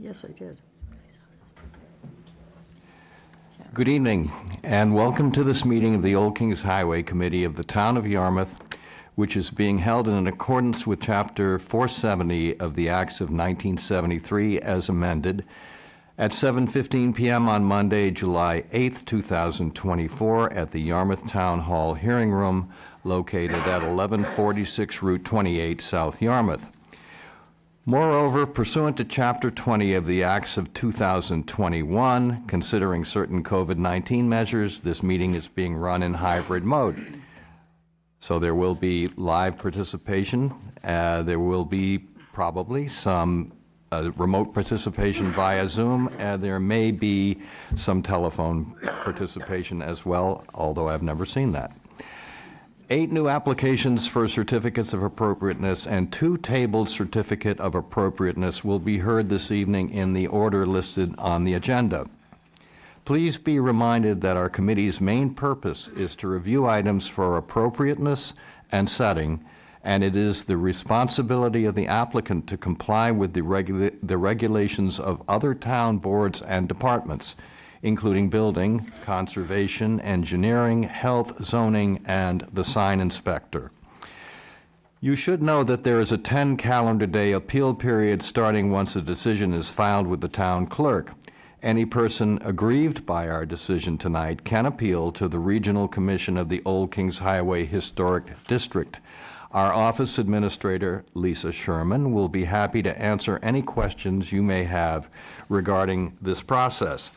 Yes, I did. Good evening, and welcome to this meeting of the Old Kings Highway Committee of the Town of Yarmouth, which is being held in accordance with Chapter 470 of the Acts of 1973 as amended at 7:15 p.m. on Monday, July 8th, 2024, at the Yarmouth Town Hall Hearing Room located at 1146 Route 28, South Yarmouth. Moreover, pursuant to Chapter 20 of the Acts of 2021, considering certain COVID-19 measures, this meeting is being run in hybrid mode. So there will be live participation. There will be probably some remote participation via Zoom. There may be some telephone participation as well, although I've never seen that. 8 new applications for certificates of appropriateness and 2 tabled certificate of appropriateness will be heard this evening in the order listed on the agenda. Please be reminded that our committee's main purpose is to review items for appropriateness and setting, and it is the responsibility of the applicant to comply with the regulations of other town boards and departments, including building, conservation, engineering, health, zoning, and the sign inspector. You should know that there is a 10 calendar day appeal period starting once a decision is filed with the town clerk. Any person aggrieved by our decision tonight can appeal to the Regional Commission of the Old Kings Highway Historic District. Our office administrator, Lisa Sherman, will be happy to answer any questions you may have regarding this process.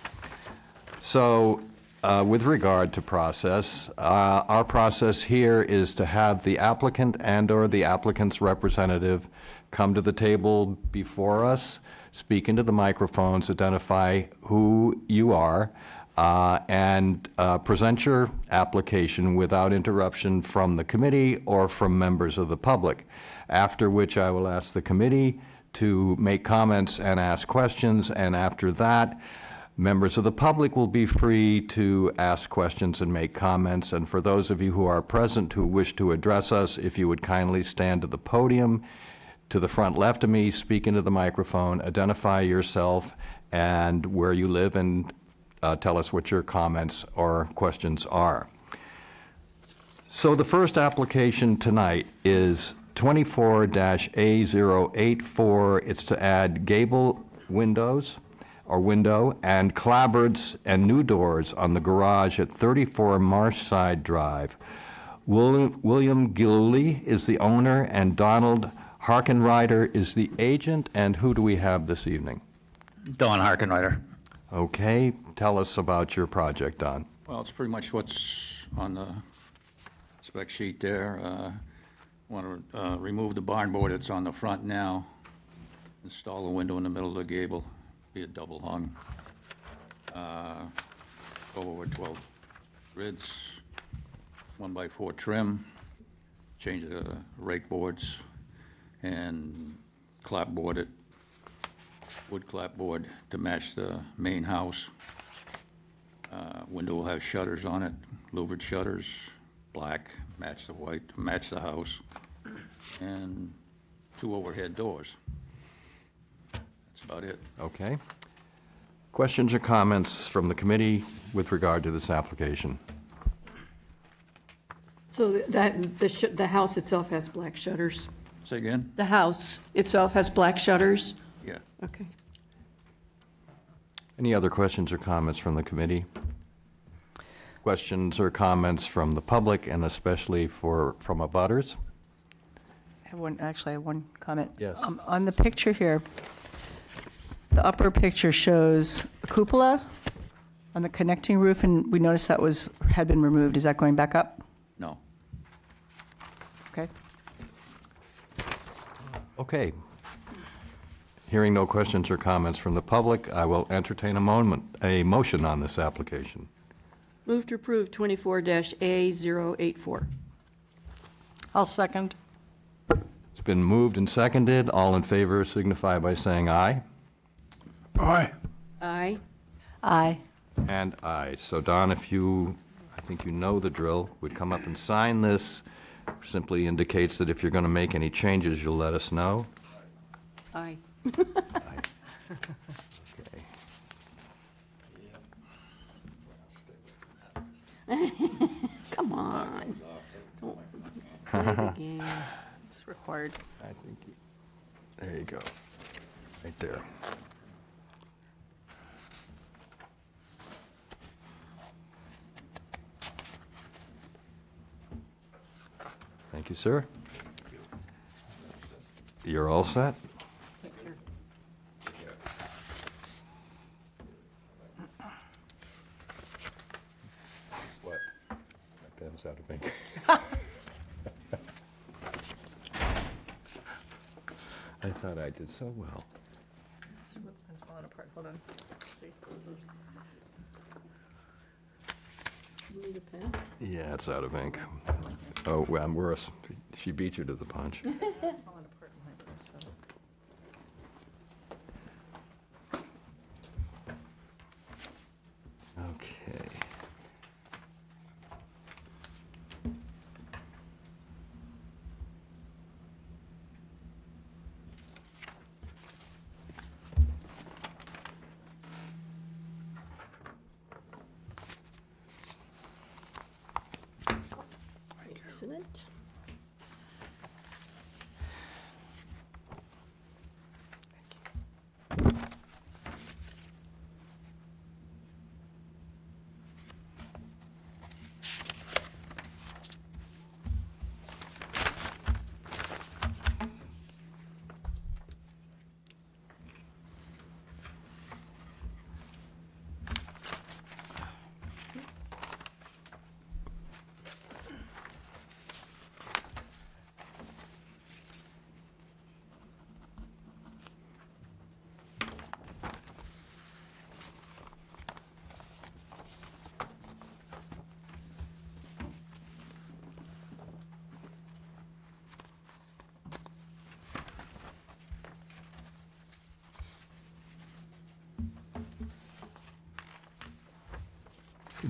So, with regard to process, our process here is to have the applicant and/or the applicant's representative come to the table before us, speak into the microphones, identify who you are, and present your application without interruption from the committee or from members of the public, after which I will ask the committee to make comments and ask questions, and after that, members of the public will be free to ask questions and make comments. And for those of you who are present who wish to address us, if you would kindly stand to the podium to the front left of me, speak into the microphone, identify yourself and where you live, and tell us what your comments or questions are. So the first application tonight is 24-A084. It's to add gable windows or window and clapboards and new doors on the garage at 34 Marshside Drive. William Gillooly is the owner and Donald Harkenrider is the agent. And who do we have this evening? Don Harkenrider. Okay, tell us about your project, Don. Well, it's pretty much what's on the spec sheet there. Want to remove the barn board that's on the front now, install a window in the middle of the gable, be a double hung, go over 12 grids, 1x4 trim, change the rake boards, and clapboard it, wood clapboard to match the main house. Window will have shutters on it, louvered shutters, black, match the white, match the house, and 2 overhead doors. That's about it. Okay. Questions or comments from the committee with regard to this application? So the house itself has black shutters? Say again? The house itself has black shutters? Yeah. Okay. Any other questions or comments from the committee? Questions or comments from the public, and especially from abutters? I have one comment. Yes. On the picture here, the upper picture shows a cupola on the connecting roof, and we noticed that had been removed. Is that going back up? No. Okay. Okay. Hearing no questions or comments from the public, I will entertain a motion on this application. Move to approve 24-A084. I'll second. It's been moved and seconded. All in favor signify by saying aye. Aye. Aye. Aye. And aye. So Don, I think you know the drill, would come up and sign this. Simply indicates that if you're going to make any changes, you'll let us know. Aye. Okay. Come on. Don't play the game. It's required. I think, there you go. Right there. Thank you, sir. You're all set? What? My pen's out of ink. I thought I did so well. It's falling apart. Hold on. You need a pen? Yeah, it's out of ink. Oh, well, I'm worse. She beat you to the punch. It's falling apart in my purse, so. Okay. Excellent.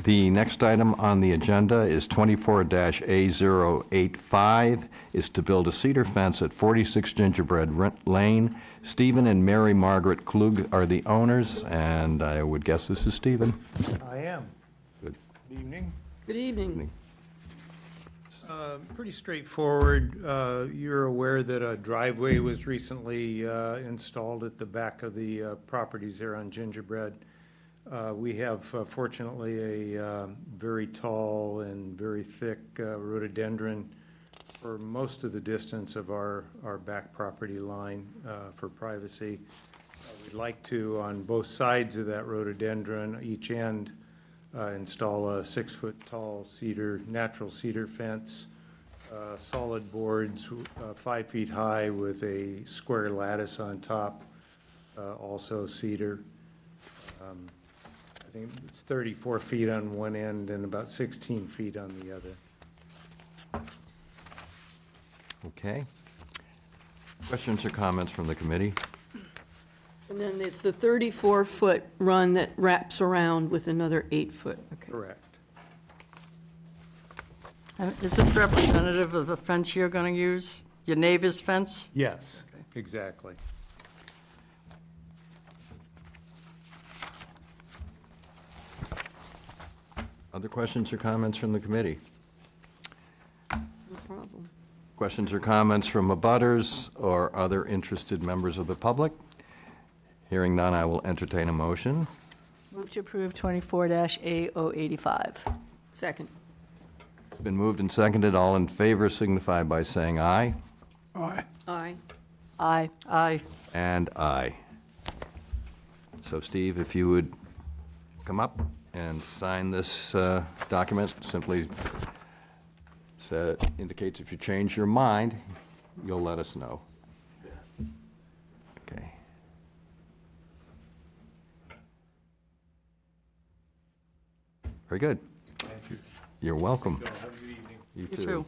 The next item on the agenda is 24-A085, is to build a cedar fence at 46 Gingerbread Lane. Stephen and Mary Margaret Klug are the owners, and I would guess this is Stephen. I am. Good. Good evening. Good evening. Pretty straightforward. You're aware that a driveway was recently installed at the back of the properties there on Gingerbread. We have fortunately a very tall and very thick rhododendron for most of the distance of our back property line for privacy. We'd like to, on both sides of that rhododendron, each end, install a 6-foot-tall cedar, natural cedar fence, solid boards, 5 feet high with a square lattice on top, also cedar. I think it's 34 feet on one end and about 16 feet on the other. Okay. Questions or comments from the committee? And then it's the 34-foot run that wraps around with another 8-foot. Okay. Correct. Is this representative of the fence you're going to use? Your neighbor's fence? Yes, exactly. Other questions or comments from the committee? No problem. Questions or comments from abutters or other interested members of the public? Hearing none, I will entertain a motion. Move to approve 24-A085. Second. It's been moved and seconded. All in favor signify by saying aye. Aye. Aye. Aye. Aye. And aye. So Steve, if you would come up and sign this document, simply indicates if you change your mind, you'll let us know. Okay. Very good. Thank you. You're welcome. Have a good evening. You You too. too.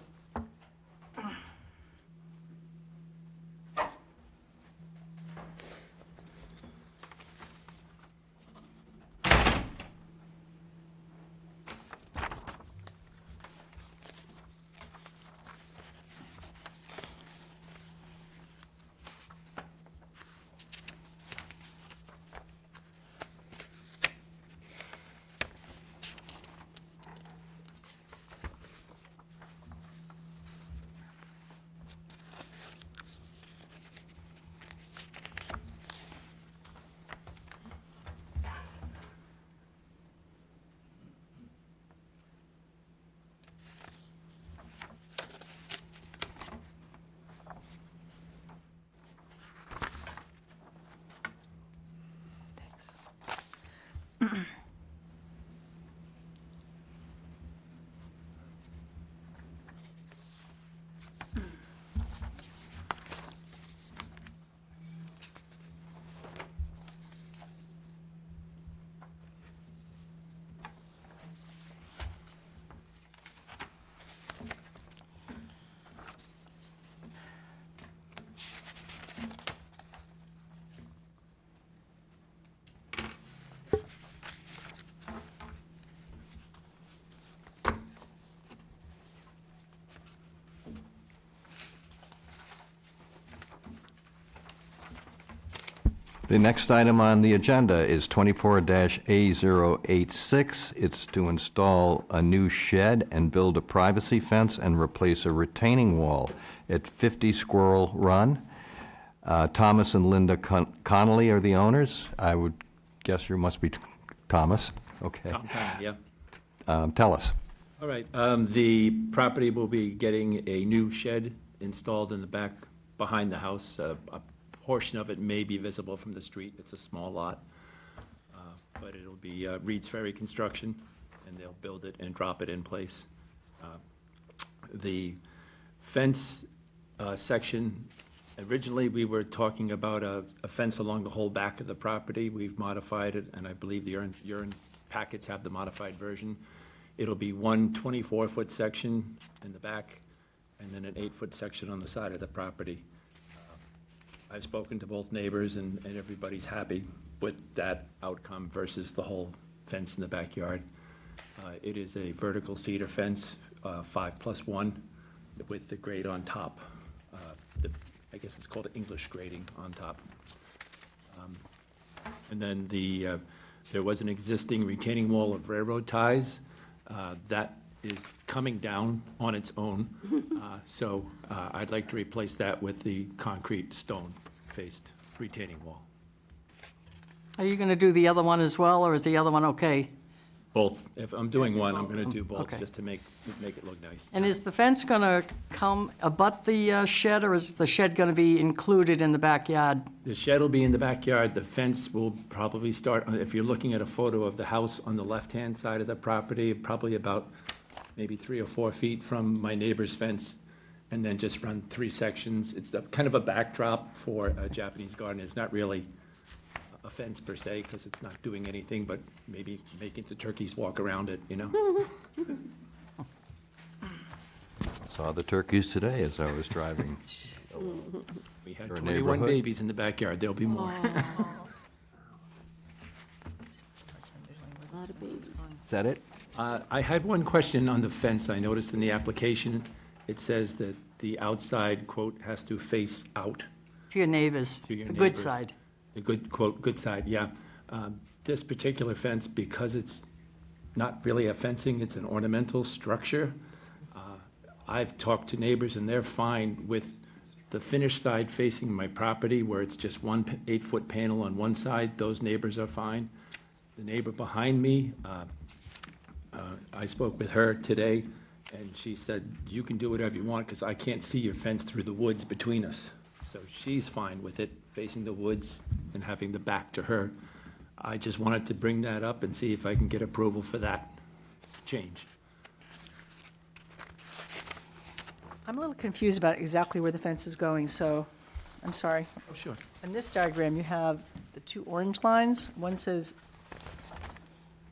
The next item on the agenda is 24-A086. It's to install a new shed and build a privacy fence and replace a retaining wall at 50 Squirrel Run. Thomas and Linda Connolly are the owners. I would guess you must be Thomas. Okay. Tom Conley, yeah. Tell us. All right, the property will be getting a new shed installed in the back behind the house. A portion of it may be visible from the street. It's a small lot. But it'll be Reed's Ferry Construction, and they'll build it and drop it in place. The fence section, originally, we were talking about a fence along the whole back of the property. We've modified it, and I believe your packets have the modified version. It'll be one 24-foot section in the back, and then an 8-foot section on the side of the property. I've spoken to both neighbors, and everybody's happy with that outcome versus the whole fence in the backyard. It is a vertical cedar fence, 5+1, with the grate on top. I guess it's called English grading on top. And then there was an existing retaining wall of railroad ties. That is coming down on its own. So I'd like to replace that with the concrete stone-faced retaining wall. Are you going to do the other one as well, or is the other one okay? Both. If I'm doing one, I'm going to do both, Okay. just to make it look nice. And is the fence going to come abut the shed, or is the shed going to be included in the backyard? The shed will be in the backyard. The fence will probably start, if you're looking at a photo of the house on the left-hand side of the property, probably about maybe 3 or 4 feet from my neighbor's fence, and then just run 3 sections. It's kind of a backdrop for a Japanese garden. It's not really a fence per se, because it's not doing anything but maybe making the turkeys walk around it, you know? Saw the turkeys today as I was driving. We had Your 21 neighborhood? babies in the backyard. There'll be more. A lot of babies. Is that it? I had one question on the fence. I noticed in the application, it says that the outside, quote, has to face out. To your neighbors, To your the good neighbors. side. The good, quote, good side, yeah. This particular fence, because it's not really a fencing, it's an ornamental structure. I've talked to neighbors, and they're fine with the finished side facing my property, where it's just one 8-foot panel on one side. Those neighbors are fine. The neighbor behind me, I spoke with her today, and she said, you can do whatever you want, because I can't see your fence through the woods between us. So she's fine with it, facing the woods and having the back to her. I just wanted to bring that up and see if I can get approval for that change. I'm a little confused about exactly where the fence is going, so I'm sorry. Oh, sure. In this diagram, you have the 2 orange lines. One says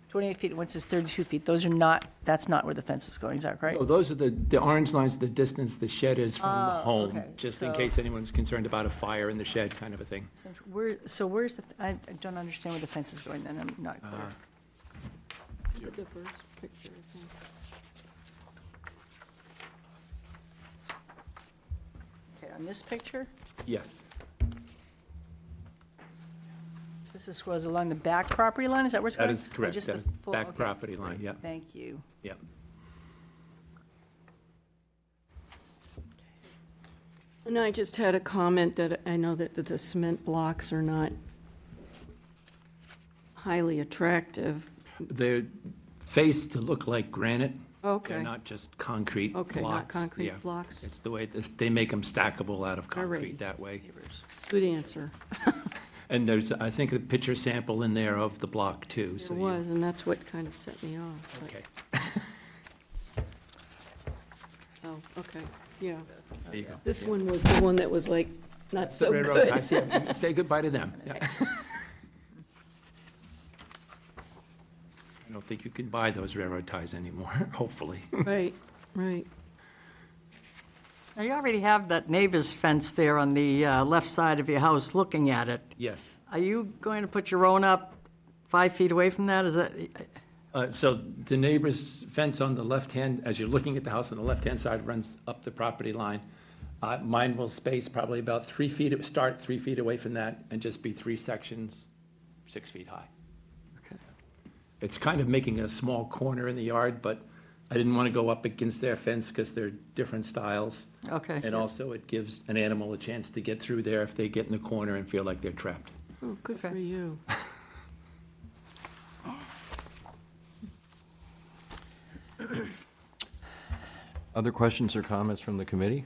28 feet, and one says 32 feet. Those are not, that's not where the fence is going, is that correct? Oh, those are the orange lines, the distance the shed is from the Oh, home, okay. just in So- case anyone's concerned about a fire in the shed, kind of a thing. So where's the, I don't understand where the fence is going then, I'm not clear. Look at the first picture, I think. Okay, on this picture, Yes, this goes along the back property line, is that where it's that going? is Or correct. just That the is full- back okay. property line, yeah, Thank you. yeah. And I just had a comment that I know that the cement blocks are not highly attractive. They're faced to look like granite. Okay. They're not just concrete blocks. Okay, not concrete yeah. blocks. It's the way, they make them stackable out of All right. concrete that way. Good answer. And there's, I think, a picture sample in there of the block, too. It so you- was, and that's what kind of set me off. but- Okay, Oh, okay, yeah. there you go. This one was the one that was like, not That's the so railroad good. ties. Yeah, say goodbye to them. Yeah. I don't think you can buy those railroad ties anymore, hopefully. Right, right. Now, you already have that neighbor's fence there on the left side of your house looking at it. Yes. Are you going to put your own up 5 feet away from that? Is that, So the neighbor's fence on the left hand, as you're looking at the house on the left-hand side, runs up the property line. Mine will space probably about 3 feet, start 3 feet away from that, and just be 3 sections, 6 feet high. Okay. It's kind of making a small corner in the yard, but I didn't want to go up against their fence because they're different styles. Okay. And also, it gives an animal a chance to get through there if they get in the corner and feel like they're trapped. Oh, good for Okay. you. Other questions or comments from the committee?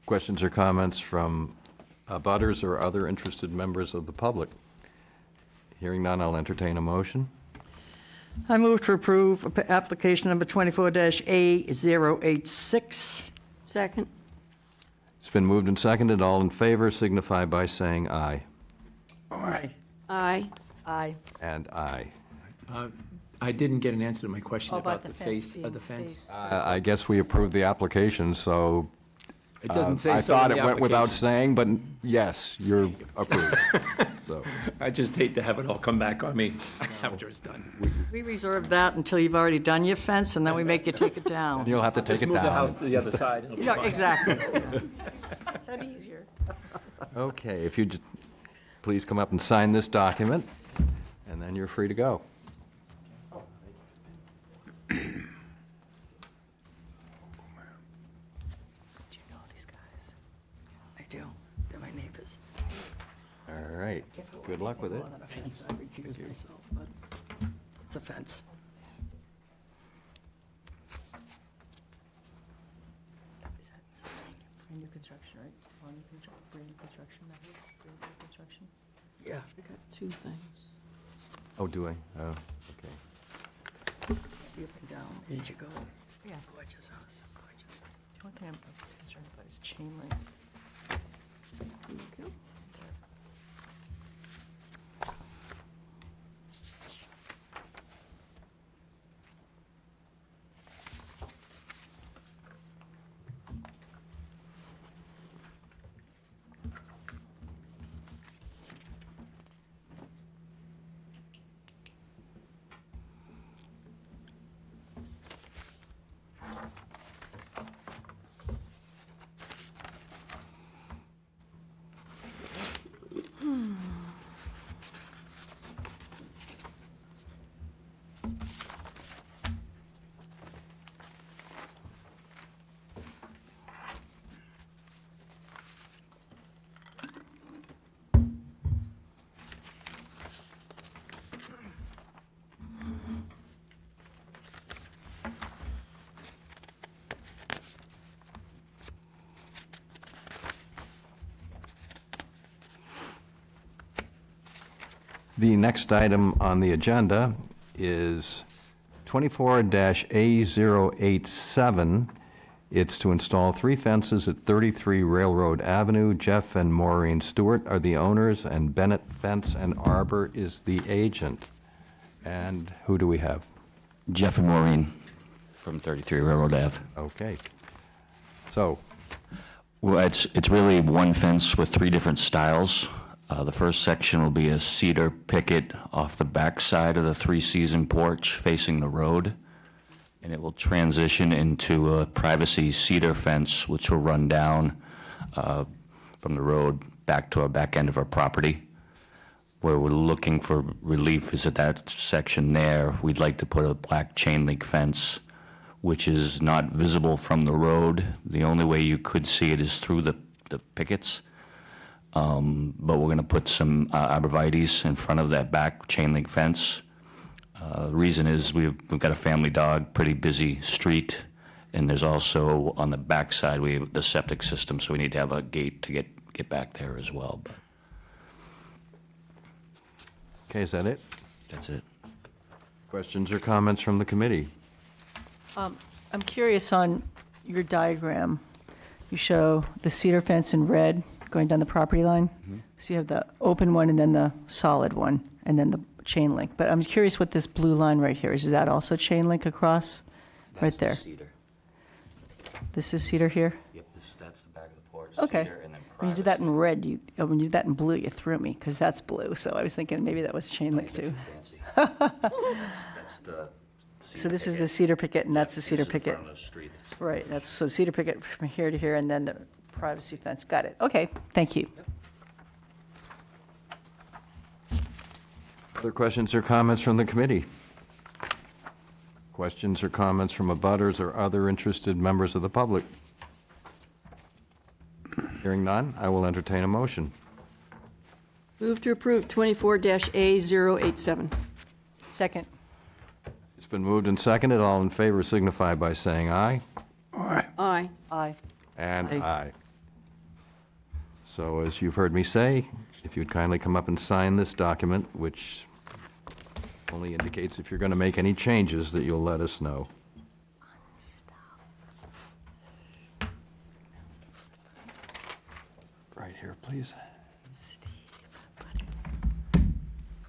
Questions or comments from abutters or other interested members of the public? Hearing none, I'll entertain a motion. I move to approve application number 24-A086. Second? It's been moved and seconded. All in favor signify by saying aye. Aye. Aye. Aye. And aye. I didn't get an answer to my question Oh, about the face of the fence. I guess we approved the application, so It doesn't say I so in thought the it went without application. saying, but yes, you're approved. So, I just hate to have it all come back on me after it's done. We reserve that until you've already done your fence, and then we make you take it down. you'll have to take Just it move the house down. to the other side. and it'll be Yeah, fine. exactly. That'd be easier. Okay, if you please come up and sign this document, and then you're free to go. Do you know these guys? I do. They're my neighbors. All right, good luck with it. On a fence, I recuse myself, but it's a fence. Brand new construction, right? Brand new construction, that is, brand new construction. Yeah. I got 2 things. Oh, do I? Oh, okay. Up and down, as you go. Yeah. Gorgeous house, gorgeous. The only thing I'm concerned about is chain link. Thank you. The next item on the agenda is 24-A087. It's to install 3 fences at 33 Railroad Avenue. Jeff and Maureen Stewart are the owners, and Bennett Fence and Arbor is the agent. And who do we have? Jeff and Maureen from 33 Railroad Ave. Okay. So, Well, it's really one fence with 3 different styles. The first section will be a cedar picket off the back side of the 3-season porch facing the road, and it will transition into a privacy cedar fence, which will run down from the road back to our back end of our property. Where we're looking for relief is at that section there. We'd like to put a black chain link fence, which is not visible from the road. The only way you could see it is through the pickets. But we're going to put some arborvitaes in front of that back chain link fence. The reason is we've got a family dog, pretty busy street, and there's also on the back side we have the septic system, so we need to have a gate to get back there as well. But okay, is that it? that's it. Questions or comments from the committee? I'm curious on your diagram. You show the cedar fence in red going down the property line. So you have the open one and then the solid one and then the chain link. But I'm curious what this blue line right here is. Is that also chain link across? Right there. Cedar. This is cedar here? Yep, that's the back of the porch. Okay. Cedar, and then When you did that in red, when you did that in blue, you threw me because that's blue. So I was thinking maybe that was chain link too. Fancy. That's the So this is the cedar picket, and that's the cedar picket. Right, that's, so cedar picket from here to here, and then the privacy fence. Got it. Okay, thank you. Other questions or comments from the committee? Questions or comments from abutters or other interested members of the public? Hearing none, I will entertain a motion. Move to approve 24-A087. Second. It's been moved and seconded. All in favor signify by saying aye. Aye. Aye. And Aye. aye. So as you've heard me say, if you'd kindly come up and sign this document, which only indicates if you're going to make any changes that you'll let us know. Right here, please.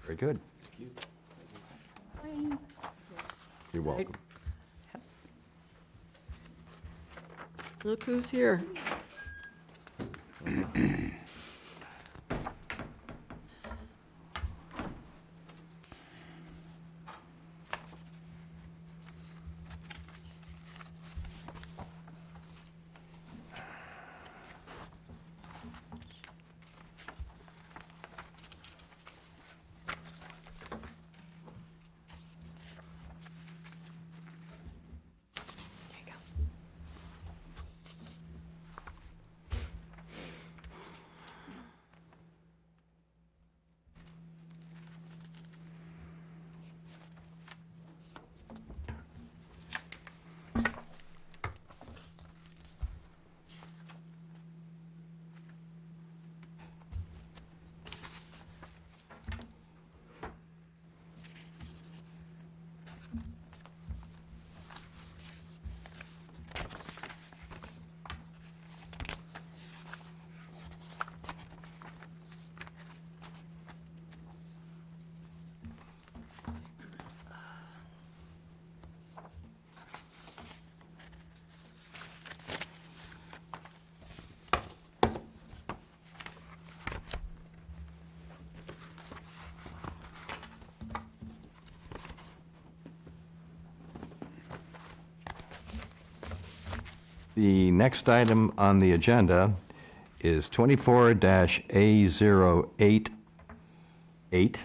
Very good. You're welcome. Look who's here. The next item on the agenda is 24-A088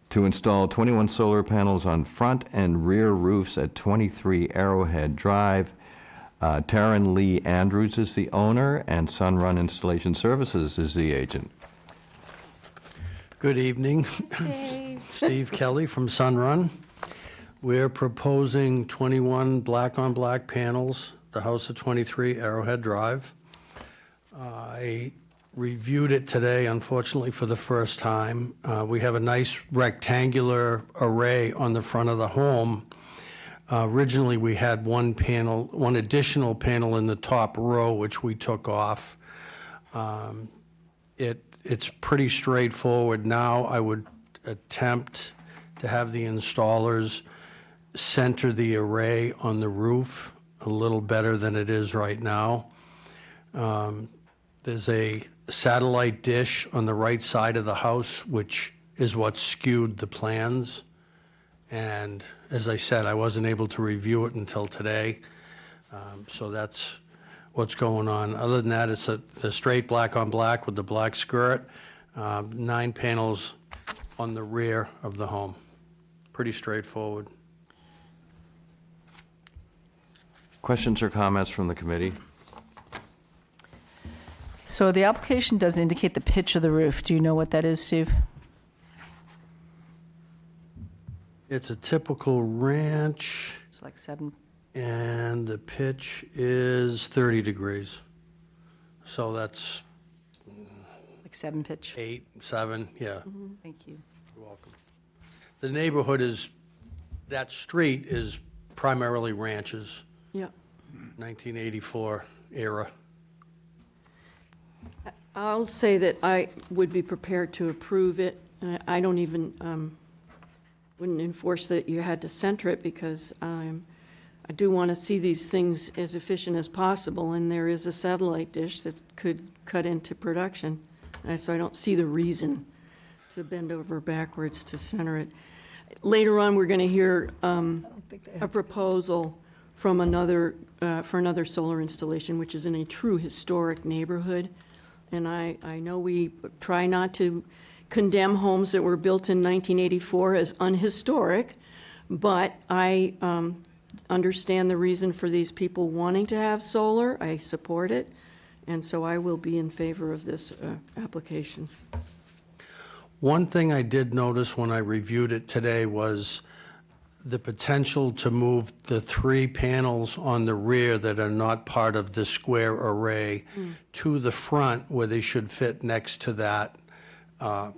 to install 21 solar panels on front and rear roofs at 23 Arrowhead Drive. Taryn Lee Andrews is the owner, and Sunrun Installation Services is the agent. Good evening. Steve Kelly from Sunrun. We're proposing 21 black-on-black panels, the house at 23 Arrowhead Drive. I reviewed it today, unfortunately, for the first time. We have a nice rectangular array on the front of the home. Originally, we had one additional panel in the top row, which we took off. It's pretty straightforward now. I would attempt to have the installers center the array on the roof a little better than it is right now. There's a satellite dish on the right side of the house, which is what skewed the plans. And as I said, I wasn't able to review it until today. So that's what's going on. Other than that, it's the straight black on black with the black skirt, 9 panels on the rear of the home. Pretty straightforward. Questions or comments from the committee? So the application doesn't indicate the pitch of the roof. Do you know what that is, Steve? It's a typical ranch, It's like 7. and the pitch is 30 degrees. So that's Like 7 pitch. 8, 7, yeah. Thank you. You're welcome. The neighborhood that street is primarily ranches, Yeah. 1984 era. I'll say that I would be prepared to approve it. I don't even, wouldn't enforce that you had to center it because I do want to see these things as efficient as possible, and there is a satellite dish that could cut into production. So I don't see the reason to bend over backwards to center it. Later on, we're going to hear a proposal from another, for another solar installation, which is in a true historic neighborhood. And I know we try not to condemn homes that were built in 1984 as unhistoric, but I understand the reason for these people wanting to have solar. I support it, and so I will be in favor of this application. One thing I did notice when I reviewed it today was the potential to move the 3 panels on the rear that are not part of the square array to the front where they should fit next to that,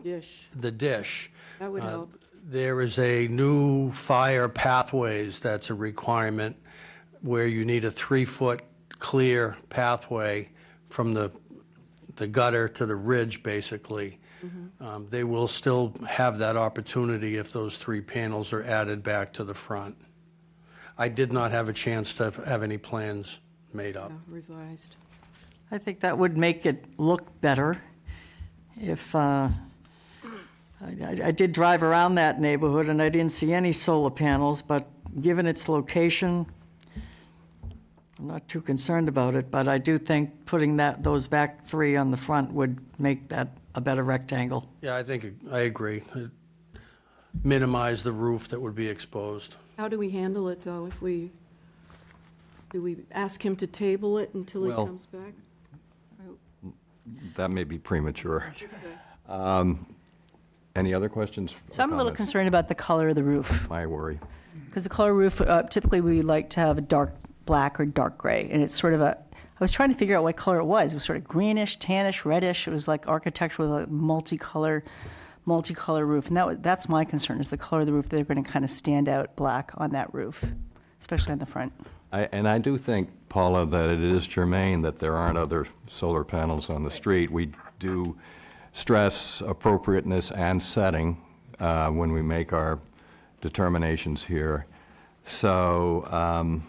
Dish, the dish. that would help. There is a new fire pathways that's a requirement where you need a 3-foot clear pathway from the gutter to the ridge, basically. They will still have that opportunity if those 3 panels are added back to the front. I did not have a chance to have any plans made up. Revised. I think that would make it look better if, I did drive around that neighborhood and I didn't see any solar panels, but given its location, I'm not too concerned about it, but I do think putting those back 3 on the front would make that a better rectangle. Yeah, I agree. Minimize the roof that would be exposed. How do we handle it, though, if do we ask him to table it until he Well- comes back? That may be premature. Any other questions? or So I'm a little comments? concerned about the color of the roof. My worry. Because the color roof, typically we like to have a dark black or dark gray, and it's sort of I was trying to figure out what color it was. It was sort of greenish, tannish, reddish. It was like architectural, like multicolor roof. And that's my concern, is the color of the roof. They're going to kind of stand out black on that roof, especially on the front. And I do think, Paula, that it is germane that there aren't other solar panels on the street. We do stress appropriateness and setting when we make our determinations here. So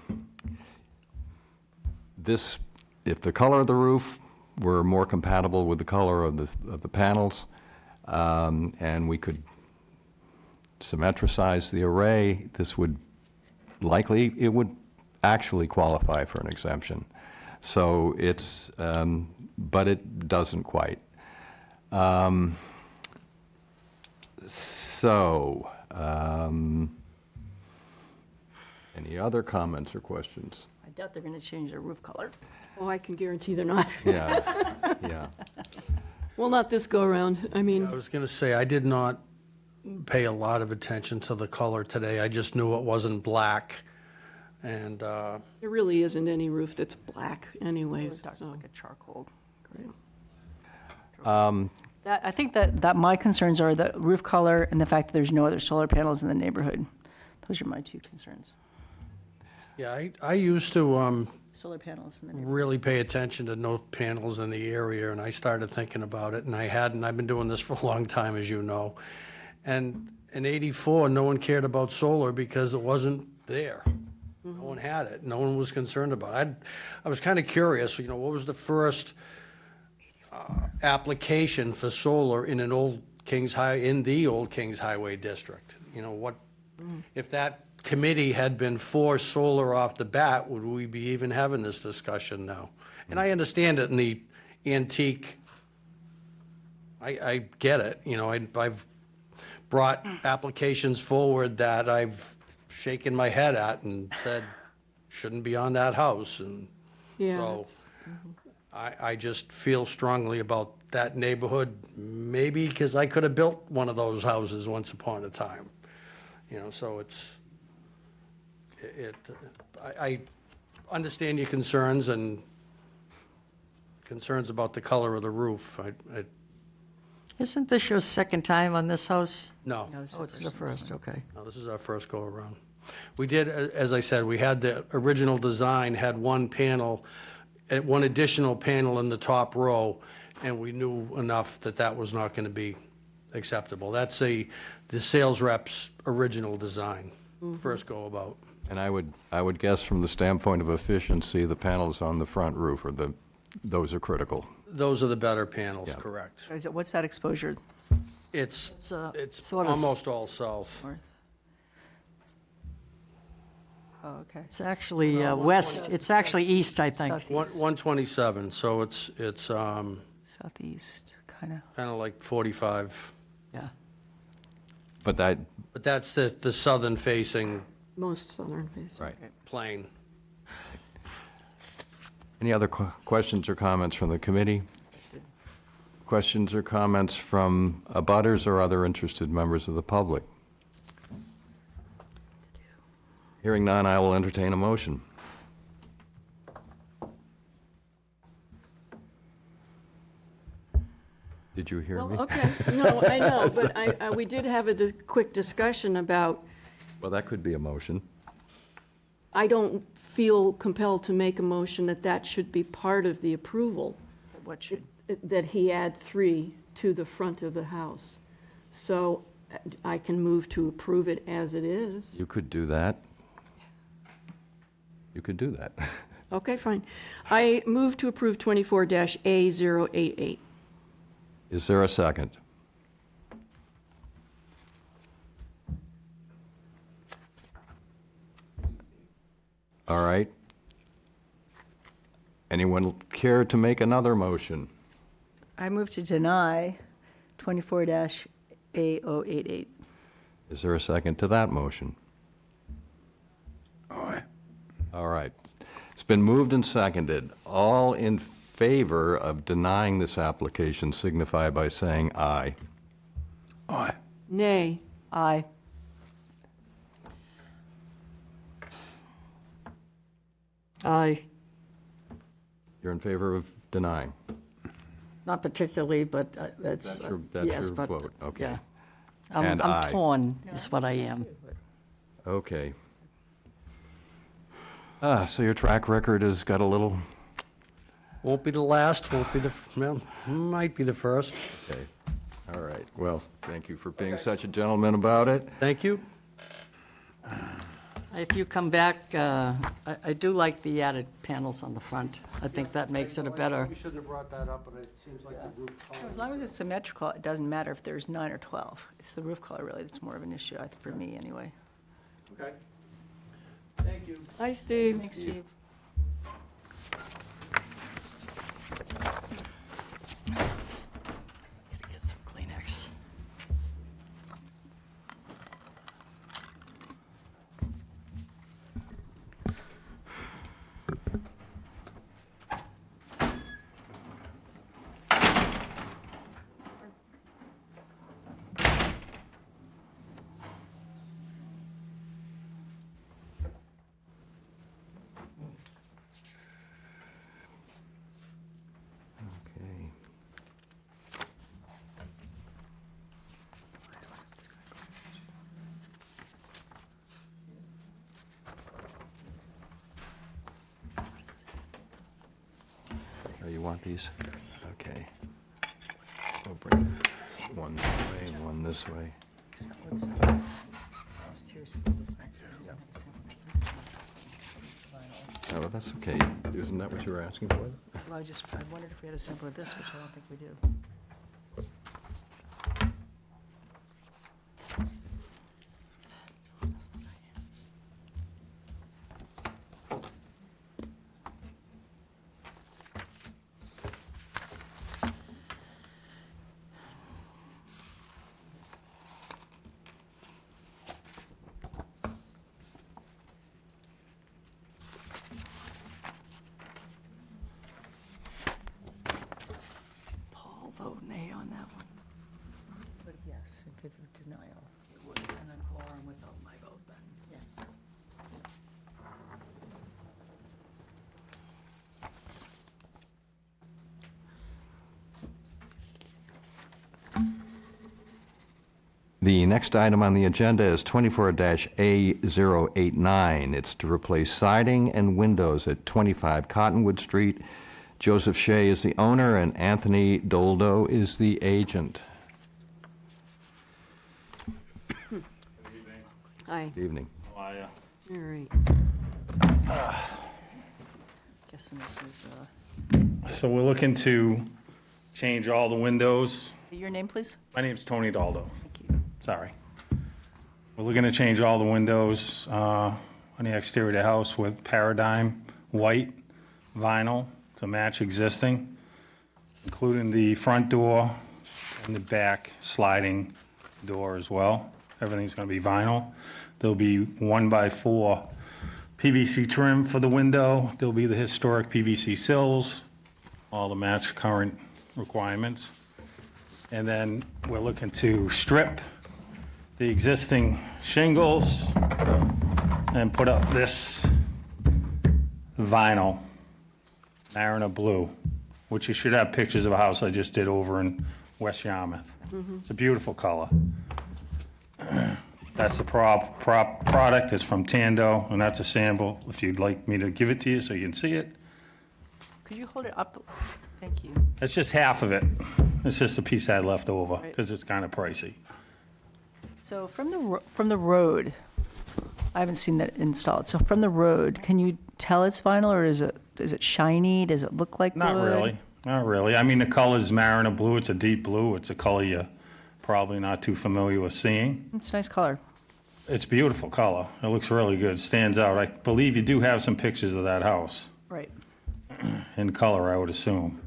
if the color of the roof were more compatible with the color of the panels, and we could symmetricize the array, this would it would actually qualify for an exemption. So it's, but it doesn't quite. Any other comments or questions? I doubt they're going to change their roof color. Oh, I can guarantee they're not. Yeah, yeah. Well, not this go-around. I mean, I was going to say, I did not pay a lot of attention to the color today. I just knew it wasn't black. And there really isn't any roof that's black anyways, Dark, so. like a charcoal. I think that my concerns are the roof color and the fact that there's no other solar panels in the neighborhood. Those are my 2 concerns. yeah, I used to Solar panels in the neighborhood. really pay attention to no panels in the area, and I started thinking about it, and I hadn't. I've been doing this for a long time, as you know. And in '84, no one cared about solar because it wasn't there. No one had it. No one was concerned about it. I was kind of curious, what was the first application for solar in the old Kings Highway District? If that committee had been for solar off the bat, would we be even having this discussion now? And I understand it in the antique, I get it, I've brought applications forward that I've shaken my head at and said, shouldn't be on that house, and Yeah, so that's- I just feel strongly about that neighborhood, maybe because I could have built one of those houses once upon a time. So I understand your concerns and concerns about the color of the roof. Isn't this your second time on this house? No, Oh, it's the first, okay. no, this is our first go-around. We did, as I said, we had the original design, had one additional panel in the top row, and we knew enough that that was not going to be acceptable. That's the sales rep's original design, first go-about. And I would guess from the standpoint of efficiency, the panels on the front roof those are critical. Those are the better panels, Yeah. correct. What's that exposure? It's sort of almost all south. North? Oh, okay. It's actually west, it's actually east, I think. Southeast. 127, so it's Southeast, kind of. kind of like 45. Yeah. But that, But that's the southern facing Most southern face. right. plane. Any other questions or comments from the committee? Questions or comments from abutters or other interested members of the public? Hearing none, I will entertain a motion. Did you hear Well, me? okay, no, I know, but we did have a quick discussion about, Well, that could be a motion. I don't feel compelled to make a motion that that should be part of the approval, What should, that he add 3 to the front of the house. So I can move to approve it as it is. You could do that. You could do that. Okay, fine. I move to approve 24-A088. Is there a second? All right. Anyone care to make another motion? I move to deny 24-A088. Is there a second to that motion? All right. It's been moved and seconded. All in favor of denying this application signify by saying aye. Aye. Nay. Aye. Aye, You're in favor of denying? not particularly, but that's, That's yes, your but, vote, okay. yeah. And aye. I'm torn, is what I am. Okay. So your track record has got a little, Won't be the last, won't be the, well, might be the first. okay. All right. Well, thank you for being such a gentleman about it. Thank you. If you come back, I do like the added panels on the front. I think that makes it a better, We shouldn't have brought that up, but it seems like the roof As long as it's symmetrical, it doesn't matter if there's 9 or 12. It's the roof color, really, that's more of an issue, for me, anyway. Okay. Thank you. Hi, Steve. Thanks, Steve. gotta get some Kleenex. Okay. Oh, you want these? Okay. We'll bring one this way and one this way. Oh, that's okay. Isn't that what you were asking for? Well, I wondered if we had a sample of this, which I don't think we do. Paul vote nay on that one. But yes, in favor of denial. It would have been a quorum without my vote then. Yeah. The next item on the agenda is 24-A089. It's to replace siding and windows at 25 Cottonwood Street. Joseph Shea is the owner, and Anthony Doldo is the agent. Hi. Good evening. All right. Guessing this is, So we're looking to change all the windows. your name, please? My name's Tony Daldo. Thank you. Sorry. We're looking to change all the windows. I on the exterior of the house with Paradigm white vinyl to match existing, including the front door and the back sliding door as well. Everything's going to be vinyl. There'll be 1x4 PVC trim for the window. There'll be the historic PVC sills, all to match current requirements. And then we're looking to strip the existing shingles and put up this vinyl, Mariner Blue, which you should have pictures of a house I just did over in West Yarmouth. It's a beautiful color. That's the product. It's from Tando, and that's a sample, if you'd like me to give it to you so you can see it. Could you hold it up? Thank you. That's just half of it. It's just a piece I had left over, Right. because it's kind of pricey. So from the road, I haven't seen that installed. So from the road, can you tell it's vinyl, or is it shiny? Does it look like Not wood? really, not really. I mean, the color's Mariner Blue. It's a deep blue. It's a color you're probably not too familiar with seeing. It's a nice color. It's a beautiful color. It looks really good, stands out. I believe you do have some pictures of that house Right. in color, I would assume.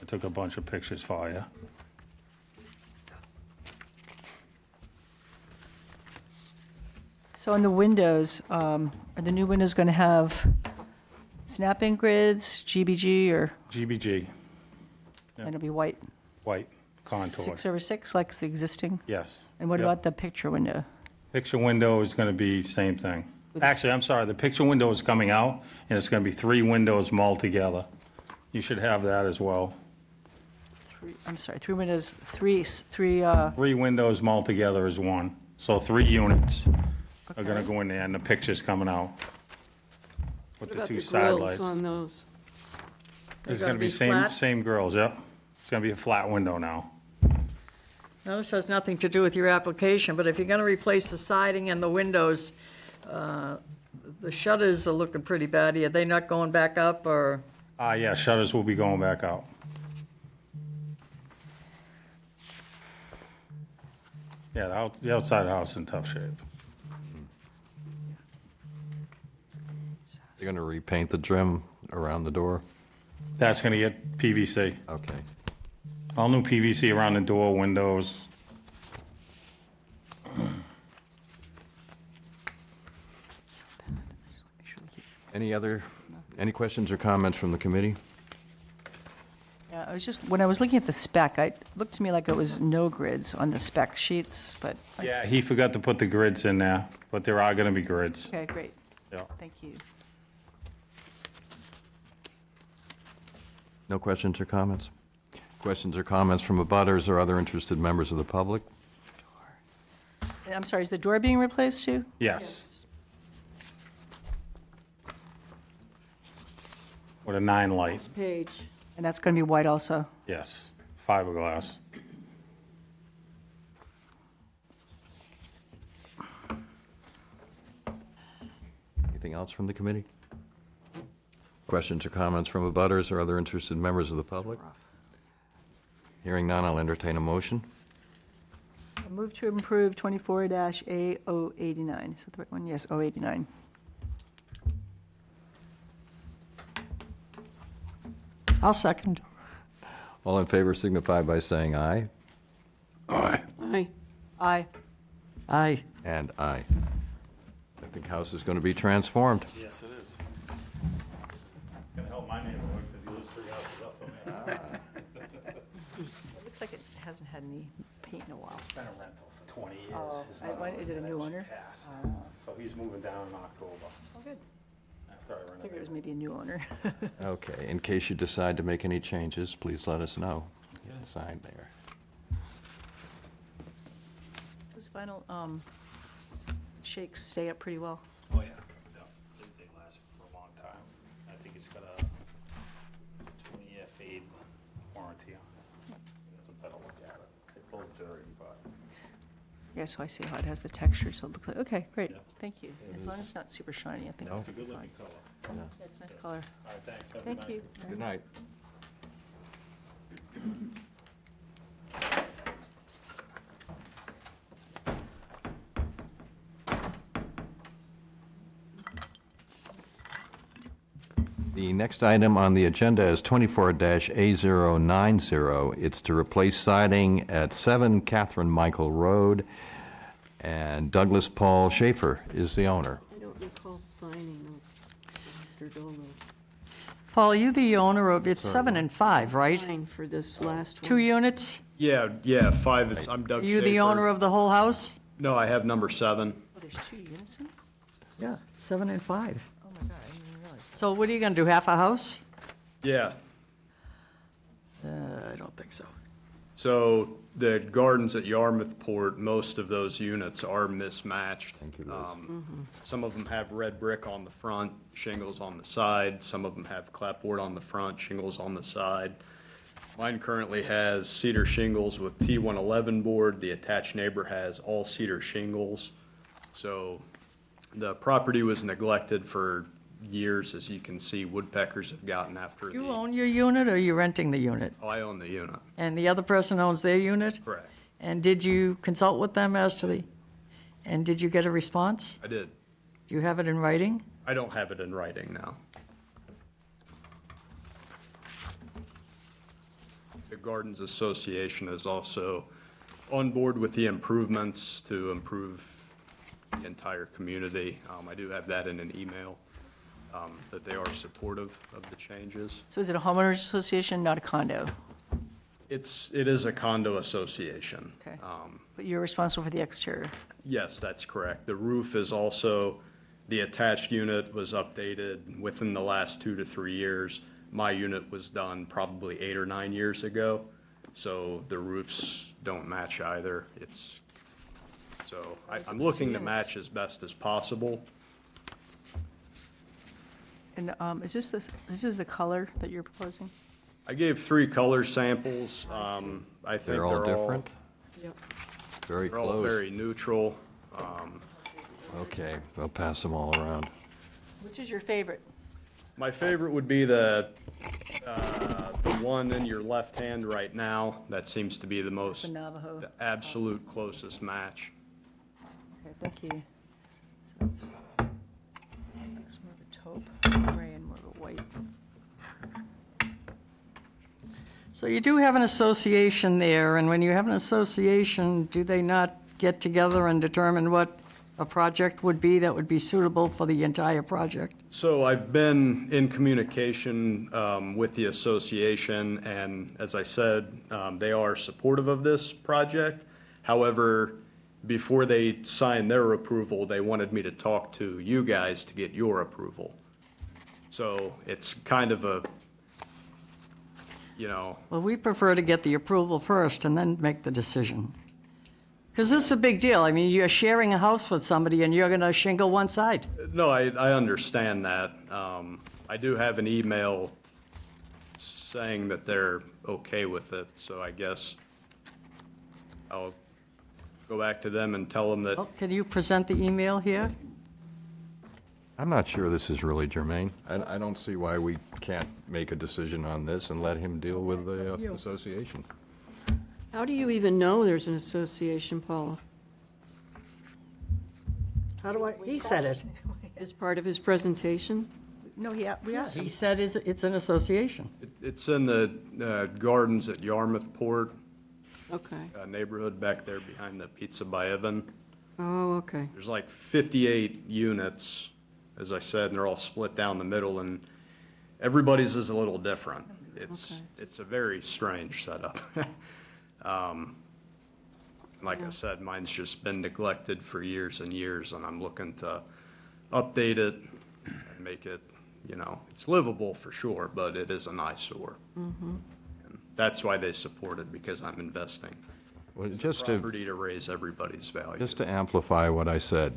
I took a bunch of pictures for you. So on the windows, are the new windows going to have snap-in grids, GBG, or GBG, and it'll be white? white, contoured. 6/6, like the existing? Yes. And what Yep. about the picture window? Picture window is going to be same thing. With s- Actually, I'm sorry, the picture window is coming out, and it's going to be 3 windows mulled together. You should have that as well. I'm sorry, 3 windows, three, 3 windows mulled together is one. So 3 units are going to Okay. go in there, and the picture's coming out with What the about 2 the side grills lights. on those? It's They're going to gonna be be same, flat? same grills, yep. It's going to be a flat window now. Now, this has nothing to do with your application, but if you're gonna replace the siding and the windows, the shutters are looking pretty bad. Are they not going back up, or? Yeah, shutters will be going back out. Yeah, the outside of the house is in tough shape. You're going to repaint the trim around the door? That's going to get PVC. Okay. All new PVC around the door, windows. Any questions or comments from the committee? Yeah, I was just, when I was looking at the spec, it looked to me like it was no grids on the spec sheets, but, Yeah, he forgot to put the grids in there, but there are going to be grids. okay, great, Yeah. thank you. No questions or comments? Questions or comments from abutters or other interested members of the public? And I'm sorry, is the door being replaced too? Yes. With a 9 light, This page. And that's going to be white also? yes. Fiberglass. Anything else from the committee? Questions or comments from abutters or other interested members of the public? Hearing none, I'll entertain a motion. I move to approve 24-A089. Is that the right one? Yes, 089. I'll second. All in favor signify by saying aye. Aye. Aye. Aye. And aye. I think house is going to be transformed. Yes, it is. Gonna help my neighborhood because he lives 3 houses up from me. It looks like it hasn't had any paint in a while. Been a rental for 20 years. Oh, His is it a new owner? passed. So he's moving down in October Oh, good. after I I figured it renovated. was maybe a new owner. Okay, in case you decide to make any changes, please let us know. Get the sign there. Those vinyl shakes stay up pretty well. Oh, yeah. Yeah. They last for a long time. I think it's got a 20-year fade warranty on it. That's a better look at it. It's a little dirty, but Yeah, so I see how it has the texture, so it looks like, okay, great, Yeah. thank you. As long as it's not super shiny, I think No. it's it's a good looking color. fine. Yeah, it's a nice color. All right, thanks. Have a good Thank night. you. Good night. The next item on the agenda is 24-A090. It's to replace siding at 7 Catherine Michael Road, and Douglas Paul Schaefer is the owner. I don't recall signing Mr. Dolo. Paul, you the owner of, it's 7 and 5, right? Sign for this last 2 one. units? Yeah, 5, I'm Doug Are you the owner of the whole house? No, I have number 7. Oh, there's 2 units in it? Yeah, 7 and 5. Oh, my God, I didn't even realize. So what are you gonna do, half a house? Yeah, I don't think so. so the gardens at Yarmouth Port, most of those units are mismatched. Thank you, Liz. Some of them have red brick on the front, shingles on the side. Some of them have clapboard on the front, shingles on the side. Mine currently has cedar shingles with T111 board. The attached neighbor has all cedar shingles. So the property was neglected for years. As you can see, woodpeckers have gotten after You the, own your unit or are you renting the unit? oh, I own the unit, And the other person owns their unit? correct. And did you consult with them as to the, and did you get a response? I did. Do you have it in writing? I don't have it in writing now. The Gardens Association is also on board with the improvements to improve the entire community. I do have that in an email, that they are supportive of the changes. So is it a homeowners association, not a condo? It is a condo association. Okay. But you're responsible for the exterior? Yes, that's correct. The roof is also, the attached unit was updated within the last 2 to 3 years. My unit was done probably 8 or 9 years ago, so the roofs don't match either. So I'm looking to match as best as possible. And is this the color that you're proposing? I gave 3 color samples. I think They're all different? Yep. Very They're all close. very neutral. Okay, I'll pass them all around. Which is your favorite? My favorite would be the one in your left hand right now. That seems to be the most, The Navajo? the absolute closest match. Okay, thank you. So it's more of a taupe gray and more of a white. So you do have an association there, and when you have an association, do they not get together and determine what a project would be that would be suitable for the entire project? So I've been in communication with the association, and as I said, they are supportive of this project. However, before they signed their approval, they wanted me to talk to you guys to get your approval. So it's kind of a, Well, we prefer to get the approval first and then make the decision. Because this is a big deal. I mean, you're sharing a house with somebody and you're going to shingle one side. no, I understand that. I do have an email saying that they're okay with it, so I guess I'll go back to them and tell them that, Well, can you present the email here? I'm not sure this is really germane. I don't see why we can't make a decision on this and let him deal with the association. How do you even know there's an association, Paula? How do I, he said it. As part of his presentation? No, we asked He him. said it's an association. it's in the gardens at Yarmouth Port. Okay. Neighborhood back there behind the Pizza by Evan. Oh, okay. There's like 58 units, as I said, and they're all split down the middle, and everybody's is a little different. It's a very strange setup. Like I said, mine's just been neglected for years and years, and I'm looking to update it and make it, it's livable for sure, but it is an eyesore. And that's why they support it, because I'm investing Well, in just to, property to raise everybody's value. just to amplify what I said,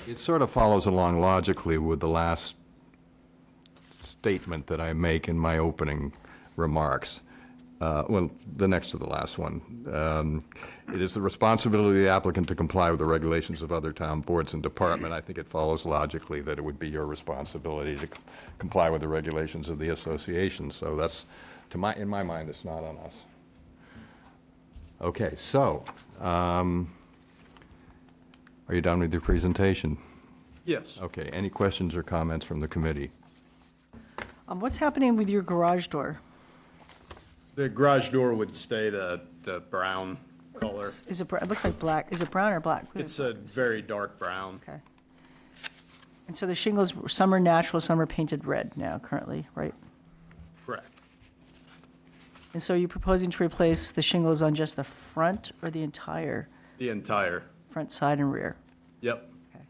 it sort of follows along logically with the last statement that I make in my opening remarks. Well, the next to the last one. It is the responsibility of the applicant to comply with the regulations of other town boards and department. I think it follows logically that it would be your responsibility to comply with the regulations of the association. So that's, in my mind, it's not on us. Okay, so, are you done with your presentation? Yes. Okay, any questions or comments from the committee? What's happening with your garage door? The garage door would stay the brown color. Is it, it looks like black. Is it brown or black? It's a very dark brown. Okay. And so the shingles, some are natural, some are painted red now currently, right? Correct. And so you're proposing to replace the shingles on just the front or the entire The entire, front, side, and rear? yep. Okay.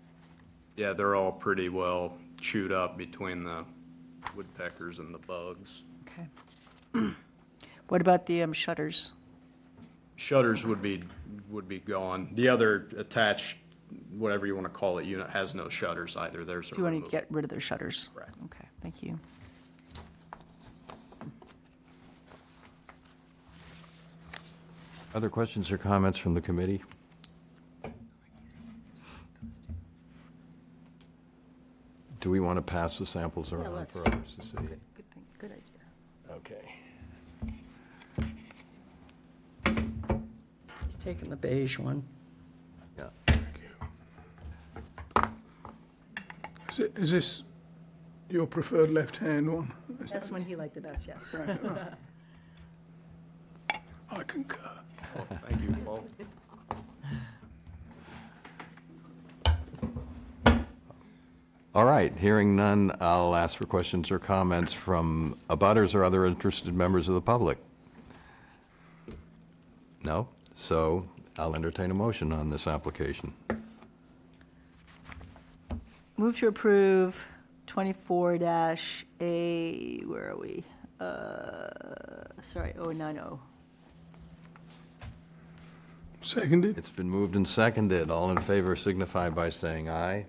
Yeah, they're all pretty well chewed up between the woodpeckers and the bugs. Okay. What about the shutters? Shutters would be gone. The other attached, whatever you want to call it, unit has no shutters either. There's a Do you want to removable. get rid of those shutters? Correct. Okay, thank you. Other questions or comments from the committee? Do we want to pass the samples around for others to see? Good thing, good idea. Okay. He's taking the beige one. Yeah. Is this your preferred left-hand one? That's one he liked the best, yes. I concur. Thank you, Paul. All right, hearing none, I'll ask for questions or comments from abutters or other interested members of the public. No? So I'll entertain a motion on this application. Move to approve 24-A, where are we? Sorry, 090. Seconded? It's been moved and seconded. All in favor signify by saying aye.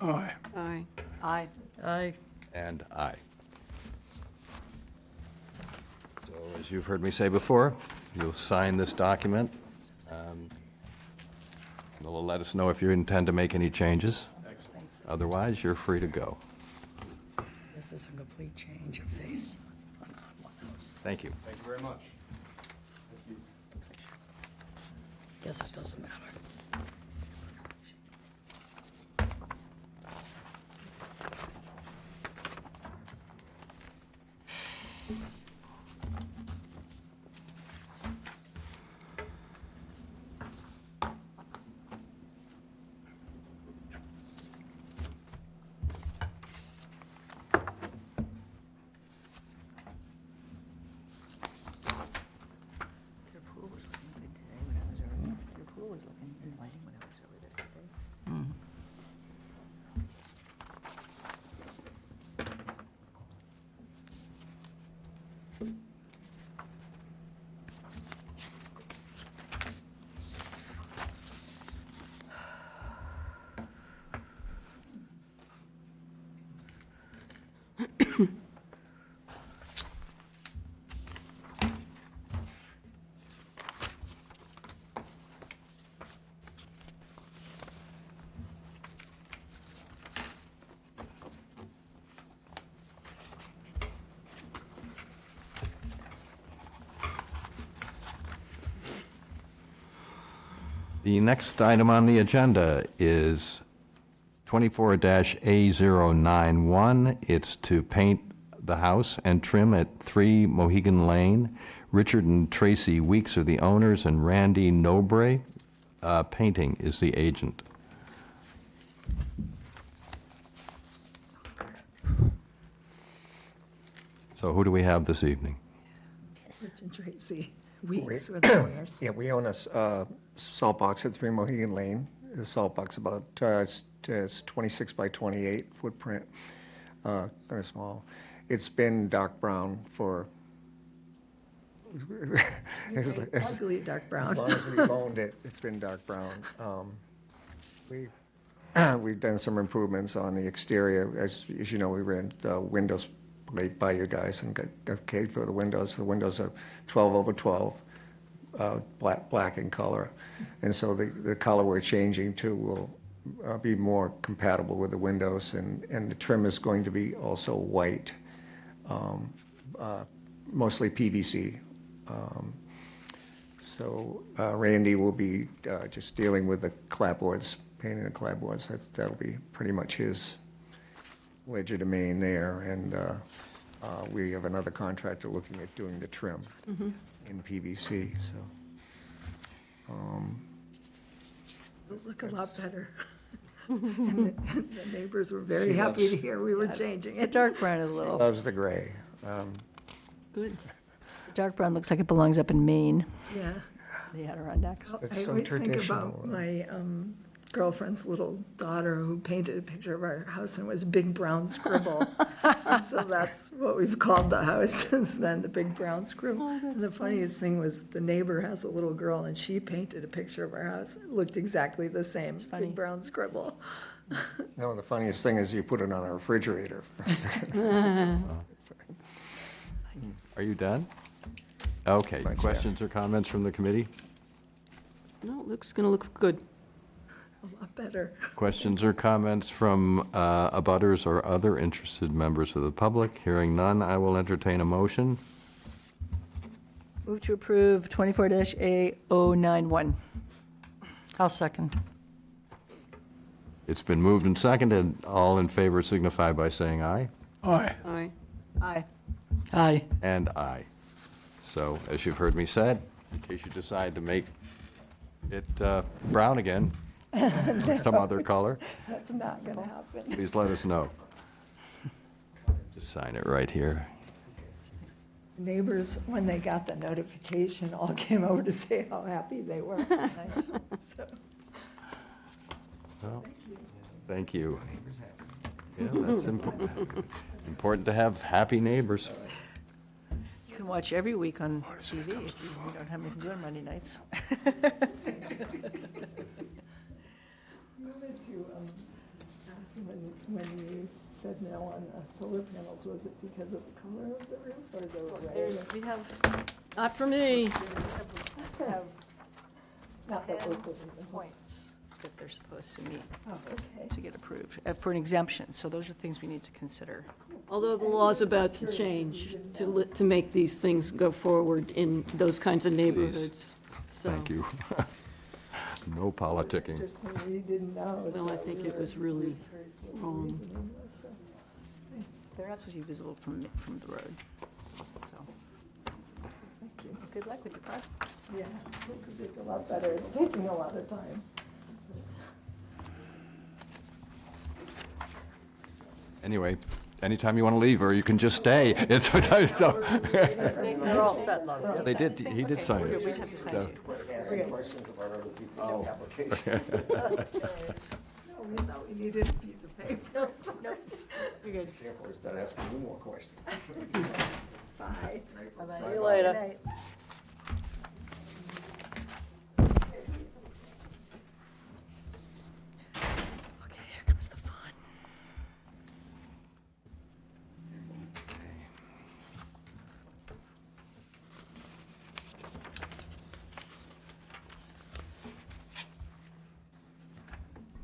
Aye. Aye. Aye. Aye. And aye. So as you've heard me say before, you'll sign this document. You'll let us know if you intend to make any changes. Otherwise, you're free to go. This is a complete change of face. Thank you. Thank you very much. Guess it doesn't matter. Your pool was looking good today when I was over there. Your pool was looking inviting when I was over there today. The next item on the agenda is 24-A091. It's to paint the house and trim at 3 Mohegan Lane. Richard and Tracy Weeks are the owners, and Randy Nobre Painting is the agent. So who do we have this evening? Rich and Tracy Weeks were the owners. Yeah, we own a salt box at 3 Mohegan Lane. The salt box about, it's 26 by 28 footprint, kind of small. It's been dark brown for, Ugly dark brown. as long as we've owned it, it's been dark brown. We've done some improvements on the exterior. As you know, we ran the windows right by you guys and got paid for the windows. The windows are 12/12, black in color. And so the color we're changing to will be more compatible with the windows, and the trim is going to be also white, mostly PVC. So Randy will be just dealing with the clapboards, painting the clapboards. That'll be pretty much his legerdemain there. And we have another contractor looking at doing the trim in PVC, so. It'll look a lot better. And the neighbors were very happy to hear we were changing The it. dark brown is a little, Loves the gray. Good. dark brown looks like it belongs up in Maine, Yeah. the Adirondacks. It's I so always think traditional. about my girlfriend's little daughter who painted a picture of our house and it was big brown scribble. And so that's what we've called the house since then, the big brown scribble. And the funniest thing was the neighbor has a little girl and she painted a picture of our house. It looked exactly the same, funny. big brown scribble. No, the funniest thing is you put it on a refrigerator. Are you done? Okay, Thanks, yeah. questions or comments from the committee? No, it looks, going to look good. A lot better. Questions or comments from abutters or other interested members of the public? Hearing none, I will entertain a motion. Move to approve 24-A091. I'll second. It's been moved and seconded. All in favor signify by saying aye. Aye. Aye. Aye. Aye. And aye. So, as you've heard me said, in case you decide to make it brown again, some other color, That's not going to happen. please let us know. Just sign it right here. Neighbors, when they got the notification, all came over to say how happy they were. Nice. So, Well, thank you. Yeah, that's important to have happy neighbors. You can watch every week on TV if you don't have anything to do on Monday nights. You wanted to ask when you said no on solar panels, was it because of the color of the roof or the array? We have Not for me. Not that 10 we're putting the point. points that they're supposed to meet Oh, okay. to get approved for an exemption. So those are things we need to consider. Although the law's about to change to make these things go forward in those kinds of neighborhoods. So, Thank you. No politicking. Interesting, we didn't know. Well, I so think we it were was really curious what the wrong. reasoning was, so. They're not supposed to be visible from the road. So Thank you. good luck with your project. Yeah, it's a lot better. It's taking a lot of time. Anyway, anytime you want to leave, or you can just stay. It's so. They're all set, love. Yeah, they did, he did sign We it. just have to sign So- two. Asking questions about other people's applications. No, we thought we needed a piece of paper. You're good. Careful, start asking you more questions. Bye. See you later. Good night. Okay, here comes the fun.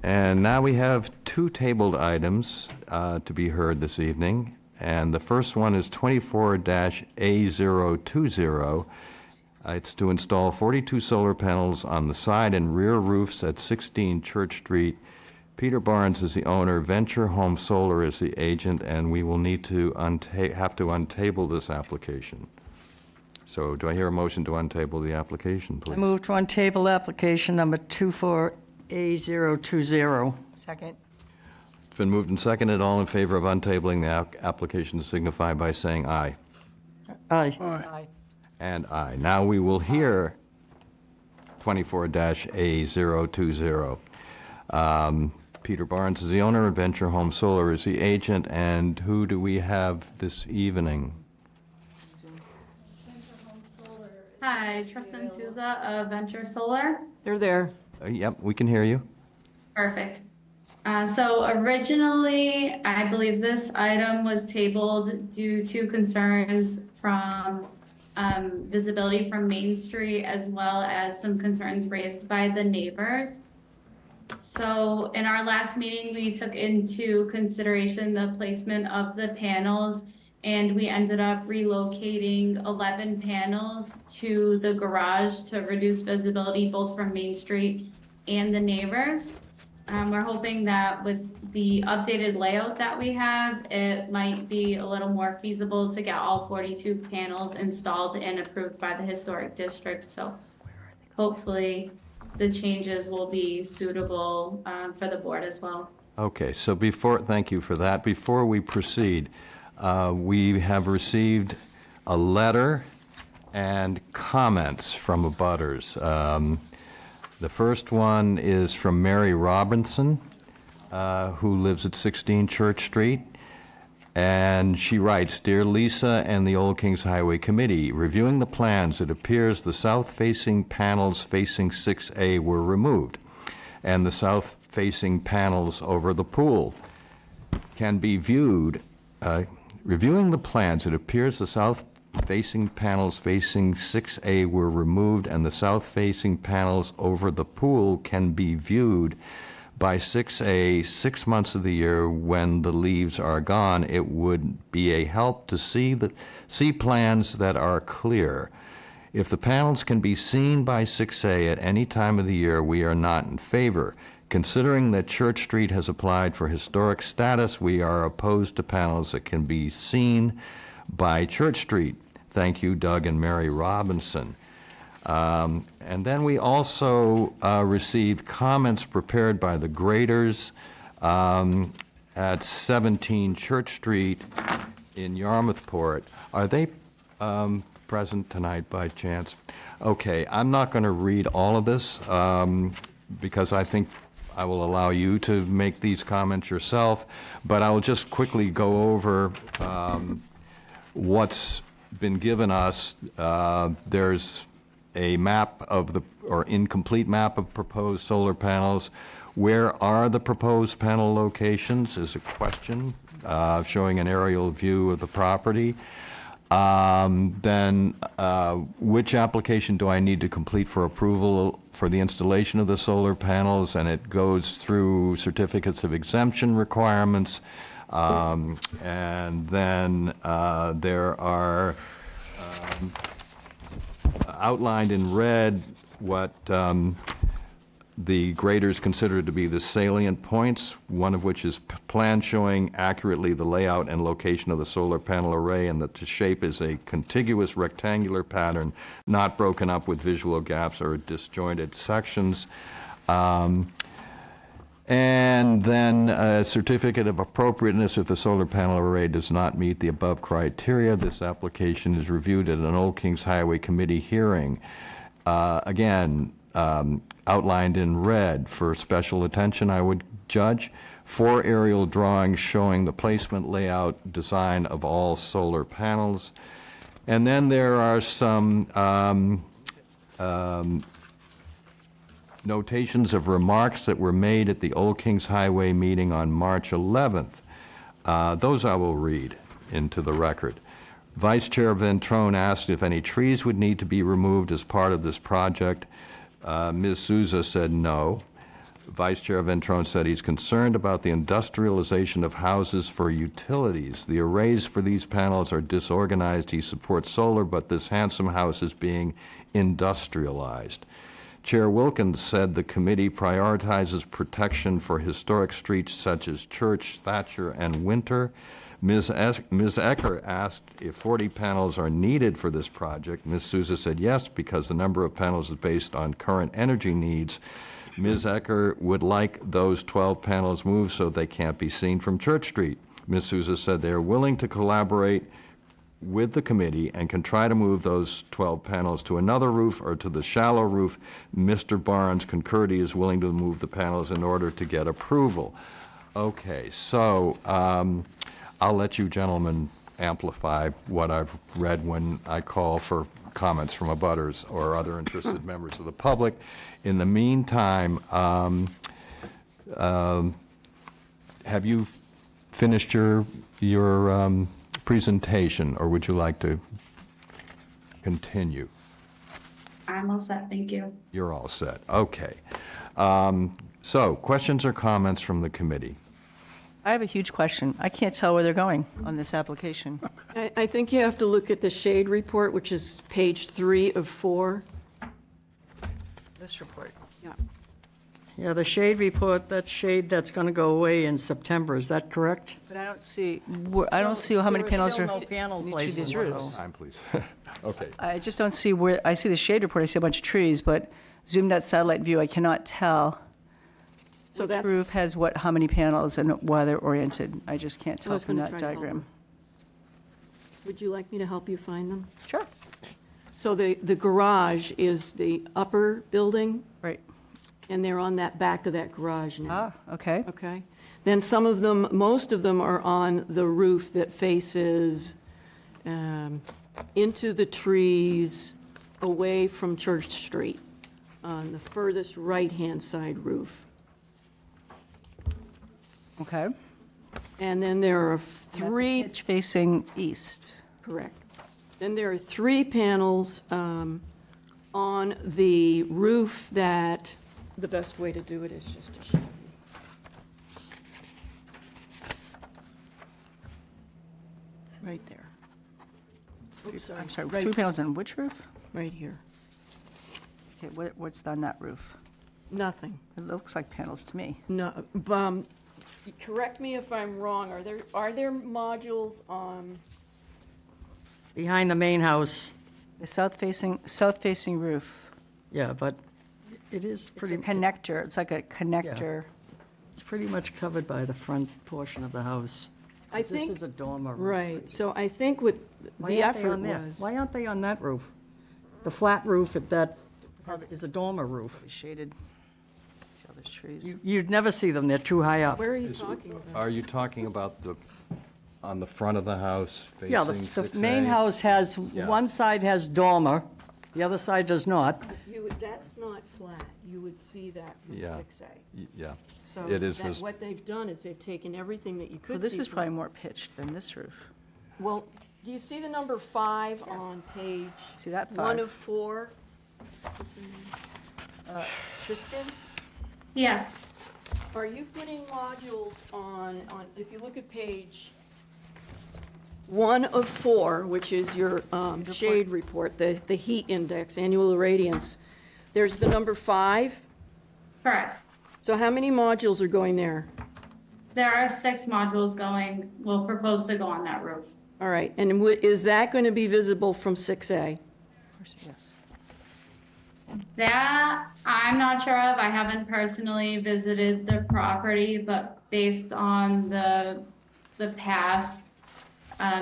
And now we have two tabled items to be heard this evening. And the first one is 24-A020. It's to install 42 solar panels on the side and rear roofs at 16 Church Street. Peter Barnes is the owner, Venture Home Solar is the agent, and we will need to have to untable this application. So do I hear a motion to untable the application, please? I move to untable application number 24A020. Second. It's been moved and seconded. All in favor of untabling the application signify by saying aye. Aye. Aye. And aye. Now we will hear 24-A020. Peter Barnes is the owner, and Venture Home Solar is the agent, and who do we have this evening? Hi, Tristan Souza of Venture Solar. They're there. Yep, we can hear you. Perfect. So originally, I believe this item was tabled due to concerns from visibility from Main Street, as well as some concerns raised by the neighbors. So in our last meeting, we took into consideration the placement of the panels, and we ended up relocating 11 panels to the garage to reduce visibility both from Main Street and the neighbors. We're hoping that with the updated layout that we have, it might be a little more feasible to get all 42 panels installed and approved by the historic district. So hopefully the changes will be suitable for the board as well. Okay, so thank you for that. Before we proceed, we have received a letter and comments from abutters. The first one is from Mary Robinson, who lives at 16 Church Street. And she writes, "Dear Lisa and the Old Kings Highway Committee, reviewing the plans, it appears the south-facing panels facing 6A were removed, and the south-facing panels over the pool can be viewed. Reviewing the plans, it appears the south-facing panels facing 6A were removed, and the south-facing panels over the pool can be viewed by 6A 6 months of the year when the leaves are gone. It would be a help to see plans that are clear. If the panels can be seen by 6A at any time of the year, we are not in favor. Considering that Church Street has applied for historic status, we are opposed to panels that can be seen by Church Street. Thank you, Doug and Mary Robinson." And then we also received comments prepared by the graders at 17 Church Street in Yarmouthport. Are they present tonight by chance? Okay, I'm not going to read all of this because I think I will allow you to make these comments yourself, but I will just quickly go over what's been given us. There's a map of or incomplete map of proposed solar panels. Where are the proposed panel locations is a question, showing an aerial view of the property. Then which application do I need to complete for approval for the installation of the solar panels? And it goes through certificates of exemption requirements. And then there are outlined in red what the graders consider to be the salient points, one of which is plan showing accurately the layout and location of the solar panel array, and that the shape is a contiguous rectangular pattern, not broken up with visual gaps or disjointed sections. And then a certificate of appropriateness if the solar panel array does not meet the above criteria. This application is reviewed at an Old Kings Highway Committee hearing. Again, outlined in red for special attention, I would judge. 4 aerial drawings showing the placement, layout, design of all solar panels. And then there are some notations of remarks that were made at the Old Kings Highway meeting on March 11th. Those I will read into the record. Vice Chair Ventrone asked if any trees would need to be removed as part of this project. Ms. Souza said no. Vice Chair Ventrone said he's concerned about the industrialization of houses for utilities. The arrays for these panels are disorganized. He supports solar, but this handsome house is being industrialized. Chair Wilkins said the committee prioritizes protection for historic streets such as Church, Thatcher, and Winter. Ms. Ecker asked if 40 panels are needed for this project. Ms. Souza said yes, because the number of panels is based on current energy needs. Ms. Ecker would like those 12 panels moved so they can't be seen from Church Street. Ms. Souza said they are willing to collaborate with the committee and can try to move those 12 panels to another roof or to the shallow roof. Mr. Barnes concurred he is willing to move the panels in order to get approval. Okay, so I'll let you gentlemen amplify what I've read when I call for comments from abutters or other interested members of the public. In the meantime, have you finished your presentation, or would you like to continue? I'm all set, thank you. You're all set. Okay. So, questions or comments from the committee? I have a huge question. I can't tell where they're going on this application. I think you have to look at the shade report, which is page 3 of 4. This report. Yeah. Yeah, the shade report, that shade that's going to go away in September, is that correct? But I don't see, I don't see how many panels are. There are still no panel in each of these placements, roofs. though. Time, please. Okay. I just don't see where, I see the shade report, I see a bunch of trees, but zoomed out satellite view, I cannot tell So which that's- roof has what, how many panels and why they're oriented. I just can't tell was from gonna that try to help diagram. Would you like me to help you find them? Sure. So the garage is the upper building, Right. and they're on that back of that garage now. Ah, okay. Okay. Then some of them, most of them are on the roof that faces into the trees, away from Church Street, on the furthest right-hand side roof. Okay. And then there are That's a three. pitch facing east. Correct. Then there are three panels on the roof that, the best way to do it is just to show you. Right there. Oops, sorry. I'm sorry, Right- three panels on which roof? Right here. Okay, what's on that roof? Nothing. It looks like panels to me. No, correct me if I'm wrong, are there modules on, Behind the main house, The south-facing roof. yeah, but it is It's a pretty, connector, it's like a connector. it's pretty much covered by the front portion of the house. I 'Cause this think, is a dormer roof. right, so I think what Why the aren't they effort on there? was. Why aren't they on that roof? The flat roof at that is a dormer roof. Shaded. See all those trees? You'd never see them, they're too high up. Where are you talking about? Are you talking about on the front of the house facing Yeah, 6A? the main house has, Yeah. one side has dormer, the other side does not. That's not flat, you would see that from Yeah. 6A. Yeah. So It is that- vis- what they've done is they've taken everything that you could see. Well, this is from- probably more pitched than this roof. Well, do you see the number 5 on page? See that 1 5? of 4? Tristan? Yes. Are you putting modules on, if you look at page 1 of 4, which is your shade report, the heat index, annual irradiance, there's the number 5? Correct. So how many modules are going there? There are 6 modules going, we'll propose to go on that roof. All right, and is that going to be visible from 6A? Yes. That, I'm not sure of. I haven't personally visited the property, but based on the past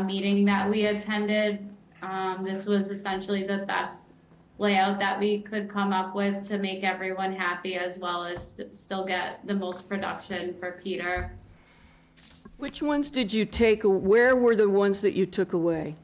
meeting that we attended, this was essentially the best layout that we could come up with to make everyone happy, as well as still get the most production for Peter. Which ones did you take, where were the ones that you took away?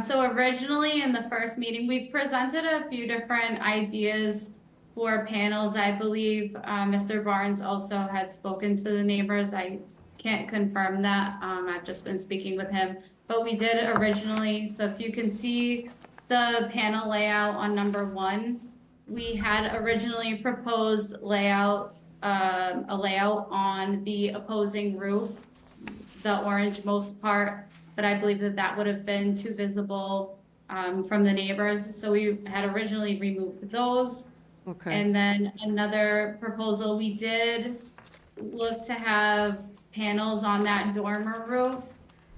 So originally in the first meeting, we've presented a few different ideas for panels. I believe Mr. Barnes also had spoken to the neighbors. I can't confirm that. I've just been speaking with him. But we did originally, so if you can see the panel layout on number 1, we had originally proposed a layout on the opposing roof, the orange most part, but I believe that would have been too visible from the neighbors, so we had originally removed those. Okay. And then another proposal, we did look to have panels on that dormer roof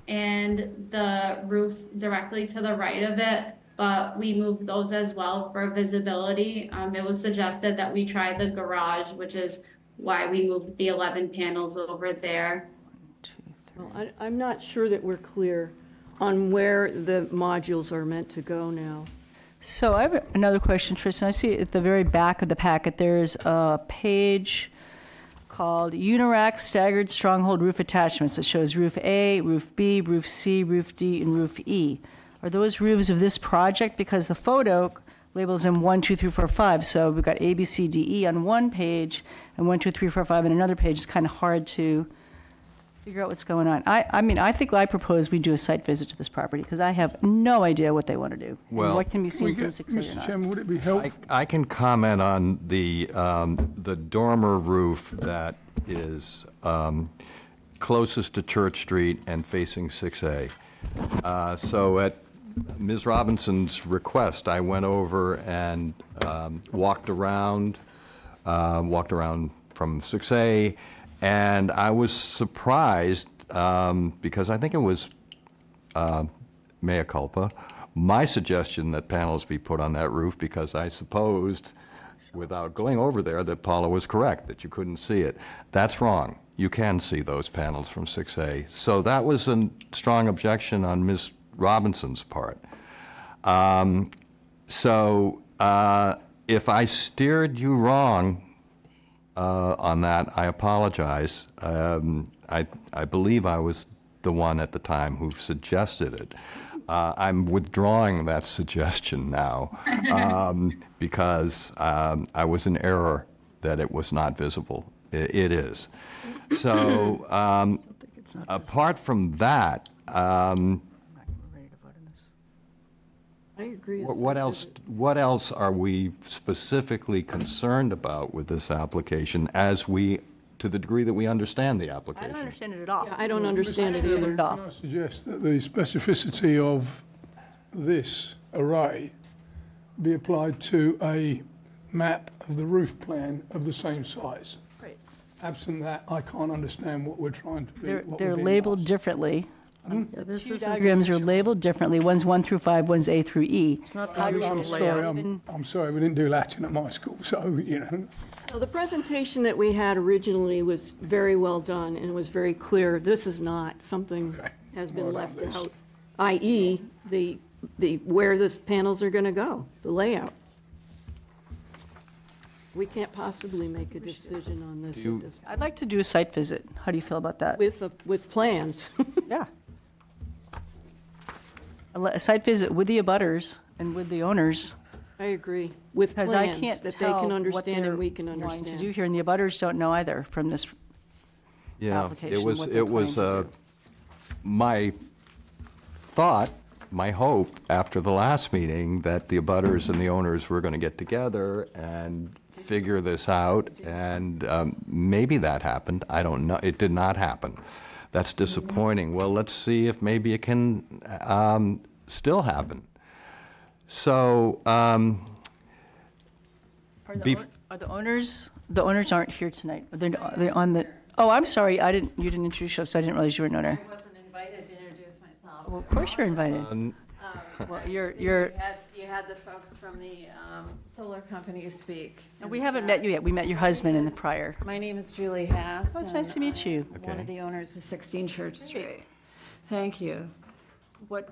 and the roof directly to the right of it, but we moved those as well for visibility. It was suggested that we try the garage, which is why we moved the 11 panels over there. Well, I'm not sure that we're clear on where the modules are meant to go now. So I have another question, Tristan. I see at the very back of the packet, there's a page called Unirac Staggered Stronghold Roof Attachments. It shows roof A, roof B, roof C, roof D, and roof E. Are those roofs of this project? Because the photo labels them 1, 2, 3, 4, 5. So we've got A, B, C, D, E on one page, and 1, 2, 3, 4, 5 on another page. It's kind of hard to figure out what's going on. I think I propose we do a site visit to this property, because I have no idea what they want to do. and Well- what can be seen from 6A or Mr. not. Chairman, would it be helpful? I can comment on the dormer roof that is closest to Church Street and facing 6A. So at Ms. Robinson's request, I went over and walked around walked around from 6A, and I was surprised because I think it was mea culpa, my suggestion that panels be put on that roof, because I supposed, without going over there, that Paula was correct, that you couldn't see it. That's wrong. You can see those panels from 6A. So that was a strong objection on Ms. Robinson's part. If I steered you wrong on that, I apologize. I believe I was the one at the time who suggested it. I'm withdrawing that suggestion now because I was in error that it was not visible. It is. So apart from that, I agree. what else are we specifically concerned about with this application to the degree that we understand the I application? don't understand it at all. I don't understand it either. Can I suggest that the specificity of this array be applied to a map of the roof plan of the same size? Great. Absent that, I can't understand what we're trying to be. what They're we're being labeled asked. differently. Yeah, this Two is diagrams are labeled differently. One's 1 through 5, one's A through E. It's not How the do you usual show layout. it? I'm sorry, we didn't do Latin at my school, so, you know. Well, the presentation that we had originally was very well done and was very clear. This is not, something Okay. has been Well, left at least. out, i.e. the where the panels are going to go, the layout. We can't possibly make a decision on this at this I'd like to do a site visit. How do you feel about that? with plans. Yeah. A site visit with the abutters and with the owners. I agree, with Because I plans can't that they tell can what understand they're and we can wanting to understand. do here, and the abutters don't know either from this Yeah, application, what they're it was planning to do. my thought, my hope after the last meeting that the abutters and the owners were going to get together and figure this out, and maybe that happened. I don't know. It did not happen. That's disappointing. Well, let's see if maybe it can still happen. So, Are the owners aren't here tonight? They're on the, oh, I'm sorry, you didn't introduce yourself, so I didn't realize you were an owner. I wasn't invited to introduce myself. Well, of course you're invited. Well, you're, You had the folks from the solar company speak. no, we haven't met you yet. We met your husband in the prior. My name is Julie Hass. Oh, it's nice to and meet you. I'm one Okay. of the owners of 16 Church Street. Thank you. What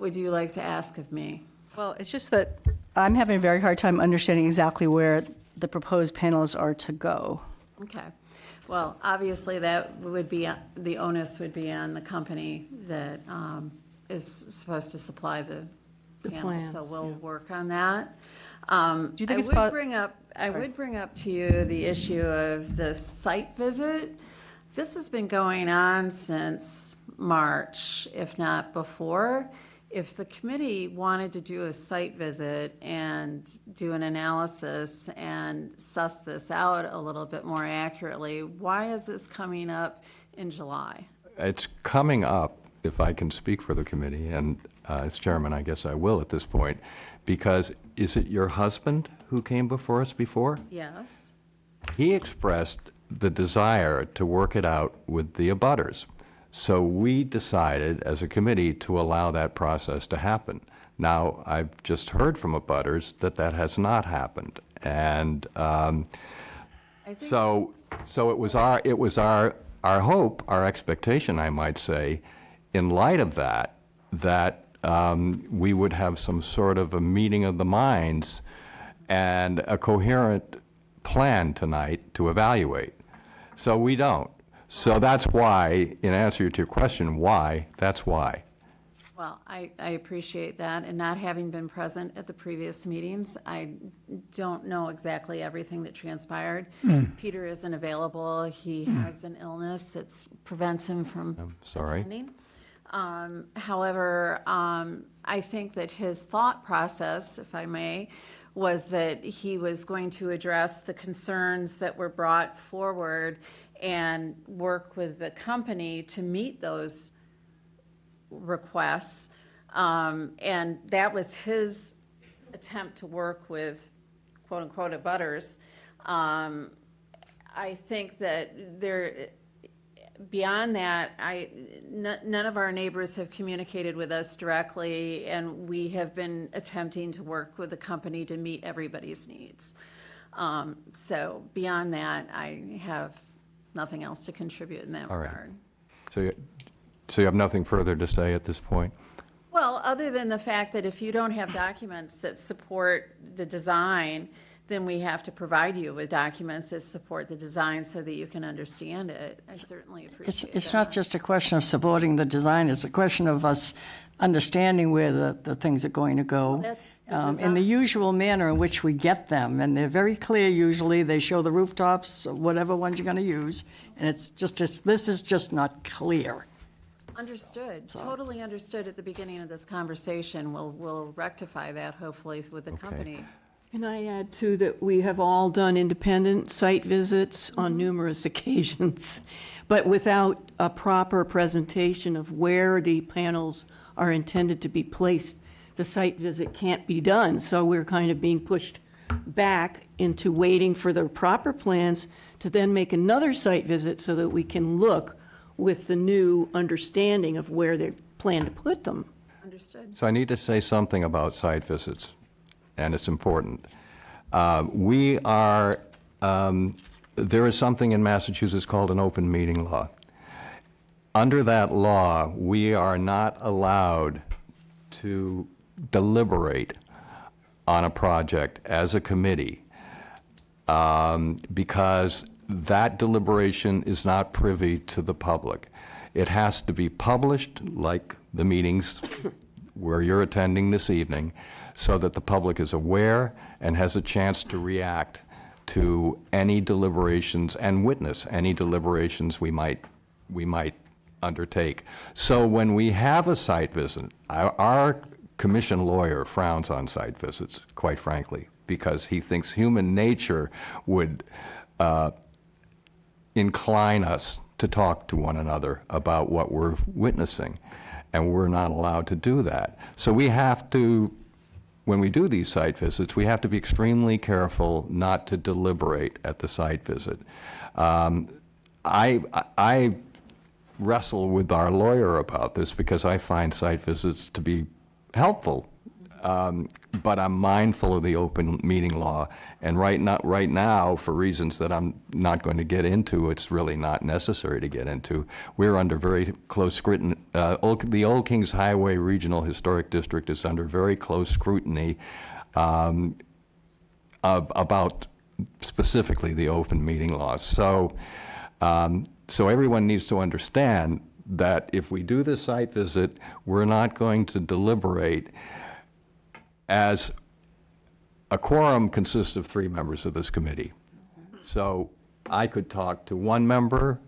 would you like to ask of me? Well, it's just that I'm having a very hard time understanding exactly where the proposed panels are to go. Okay. Well, obviously, that would be, the onus would be on the company that is supposed to supply the panels. So plans, we'll yeah. work on that. Do you think it's I would bring up to you the issue of the site visit. This has been going on since March, if not before. If the committee wanted to do a site visit and do an analysis and suss this out a little bit more accurately, why is this coming up in July? it's coming up, if I can speak for the committee, and as chairman, I guess I will at this point, because is it your husband who came before us before? Yes. He expressed the desire to work it out with the abutters. So we decided as a committee to allow that process to happen. Now, I've just heard from abutters that that has not happened. And so it was our hope, our expectation, I might say, in light of that, that we would have some sort of a meeting of the minds and a coherent plan tonight to evaluate. So we don't. So that's why, in answer to your question, why, that's why. Well, I appreciate that, and not having been present at the previous meetings, I don't know exactly everything that transpired. Peter isn't available. He has an illness that prevents him from Sorry. attending. However, I think that his thought process, if I may, was that he was going to address the concerns that were brought forward and work with the company to meet those requests. And that was his attempt to work with quote-unquote abutters. I think that beyond that, none of our neighbors have communicated with us directly, and we have been attempting to work with the company to meet everybody's needs. So beyond that, I have nothing else to contribute in that All right. regard. So you have nothing further to say at this point? Well, other than the fact that if you don't have documents that support the design, then we have to provide you with documents that support the design so that you can understand it. I certainly appreciate that. It's not just a question of supporting the design, it's a question of us understanding where the things are going to go. that's the In the design. usual manner in which we get them, and they're very clear usually, they show the rooftops, whatever ones you're gonna use, and this is just not clear. Understood, totally understood at the beginning of this conversation. We'll rectify that hopefully with the company. Can I add too that we have all done independent site visits on numerous occasions, but without a proper presentation of where the panels are intended to be placed, the site visit can't be done. So we're kind of being pushed back into waiting for the proper plans to then make another site visit so that we can look with the new understanding of where they plan to put them. Understood. So I need to say something about site visits, and it's important. There is something in Massachusetts called an open meeting law. Under that law, we are not allowed to deliberate on a project as a committee because that deliberation is not privy to the public. It has to be published, like the meetings where you're attending this evening, so that the public is aware and has a chance to react to any deliberations and witness any deliberations we might undertake. So when we have a site visit, our commission lawyer frowns on site visits, quite frankly, because he thinks human nature would incline us to talk to one another about what we're witnessing, and we're not allowed to do that. So we have to, when we do these site visits, we have to be extremely careful not to deliberate at the site visit. I wrestle with our lawyer about this because I find site visits to be helpful, but I'm mindful of the open meeting law, and right now, for reasons that I'm not going to get into, it's really not necessary to get into. We're under very close scrutiny. The Old Kings Highway Regional Historic District is under very close scrutiny about specifically the open meeting law. So everyone needs to understand that if we do this site visit, we're not going to deliberate, as a quorum consists of 3 members of this committee. So I could talk to 1 member,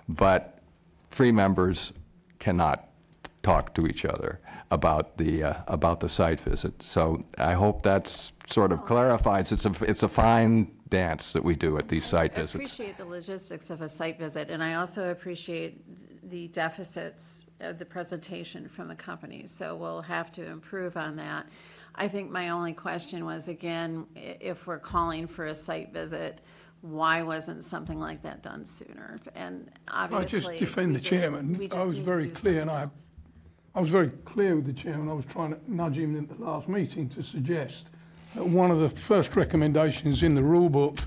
but 3 members cannot talk to each other about the site visit. So I hope that's sort of clarifies. It's a fine dance that we do at these site I visits. appreciate the logistics of a site visit, and I also appreciate the deficits of the presentation from the company, so we'll have to improve on that. I think my only question was, again, if we're calling for a site visit, why wasn't something like that done sooner? And obviously, I just defend the chairman. we just I was need to very do clear, and something else. I was very clear with the chairman. I was trying to nudge him at the last meeting to suggest that one of the first recommendations in the rule book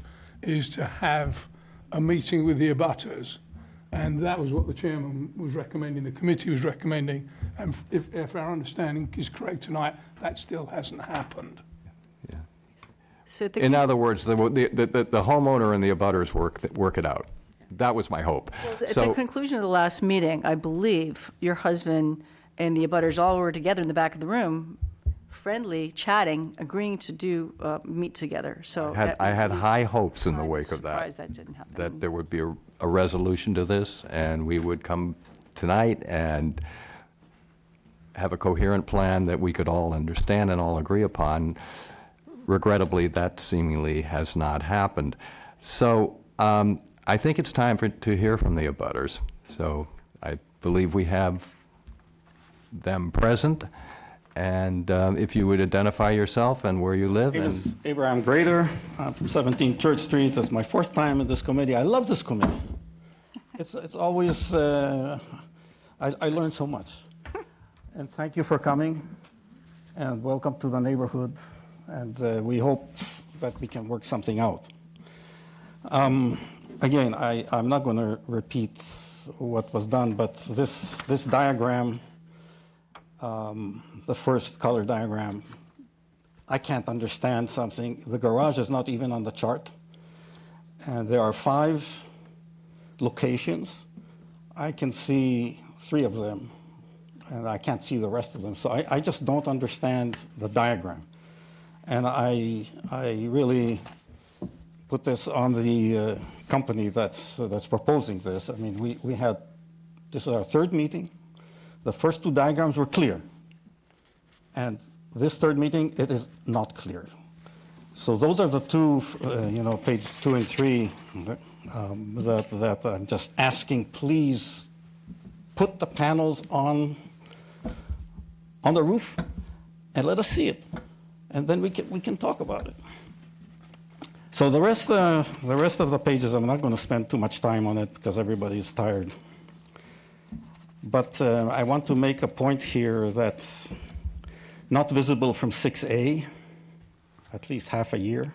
is to have a meeting with the abutters. And that was what the chairman was recommending, the committee was recommending. And if our understanding is correct tonight, that still hasn't happened. So In other words, the homeowner and the abutters work it out. That was my hope. At So- the conclusion of the last meeting, I believe your husband and the abutters all were together in the back of the room, friendly, chatting, agreeing to meet together. So I had high hopes in the wake of surprised that. that didn't happen. That there would be a resolution to this, and we would come tonight and have a coherent plan that we could all understand and all agree upon. Regrettably, that seemingly has not happened. So I think it's time to hear from the abutters. So I believe we have them present, And if you would identify yourself and where you live. My name And is Abraham Grader. I'm from 17 Church Street. It's my fourth time in this committee. I love this committee. It's always, I learn so much. And thank you for coming, and welcome to the neighborhood. And we hope that we can work something out. Again, I'm not going to repeat what was done, but this diagram, the first color diagram, I can't understand something. The garage is not even on the chart. And there are 5 locations. I can see 3 of them, and I can't see the rest of them. So I just don't understand the diagram. And I really put this on the company that's proposing this. I mean, this is our 3rd meeting. The first 2 diagrams were clear. And this 3rd meeting, it is not clear. So those are the 2, page 2 and 3, that I'm just asking, please put the panels on the roof and let us see it. And then we can talk about it. So the rest of the pages, I'm not going to spend too much time on it because everybody is tired. But I want to make a point here that's not visible from 6A, at least half a year.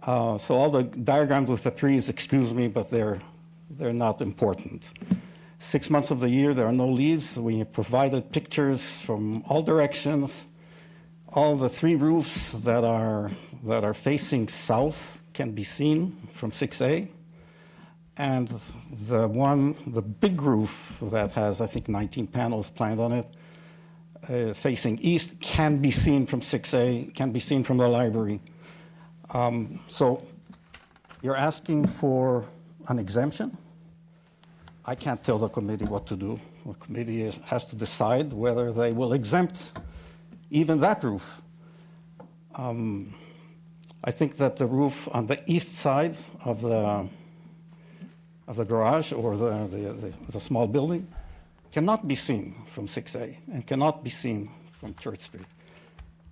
So all the diagrams with the trees, excuse me, but they're not important. 6 months of the year, there are no leaves. We have provided pictures from all directions. All the 3 roofs that are facing south can be seen from 6A. And the big roof that has, I think, 19 panels planned on it, facing east, can be seen from 6A, can be seen from the library. So you're asking for an exemption? I can't tell the committee what to do. The committee has to decide whether they will exempt even that roof. I think that the roof on the east side of the garage or the small building cannot be seen from 6A and cannot be seen from Church Street.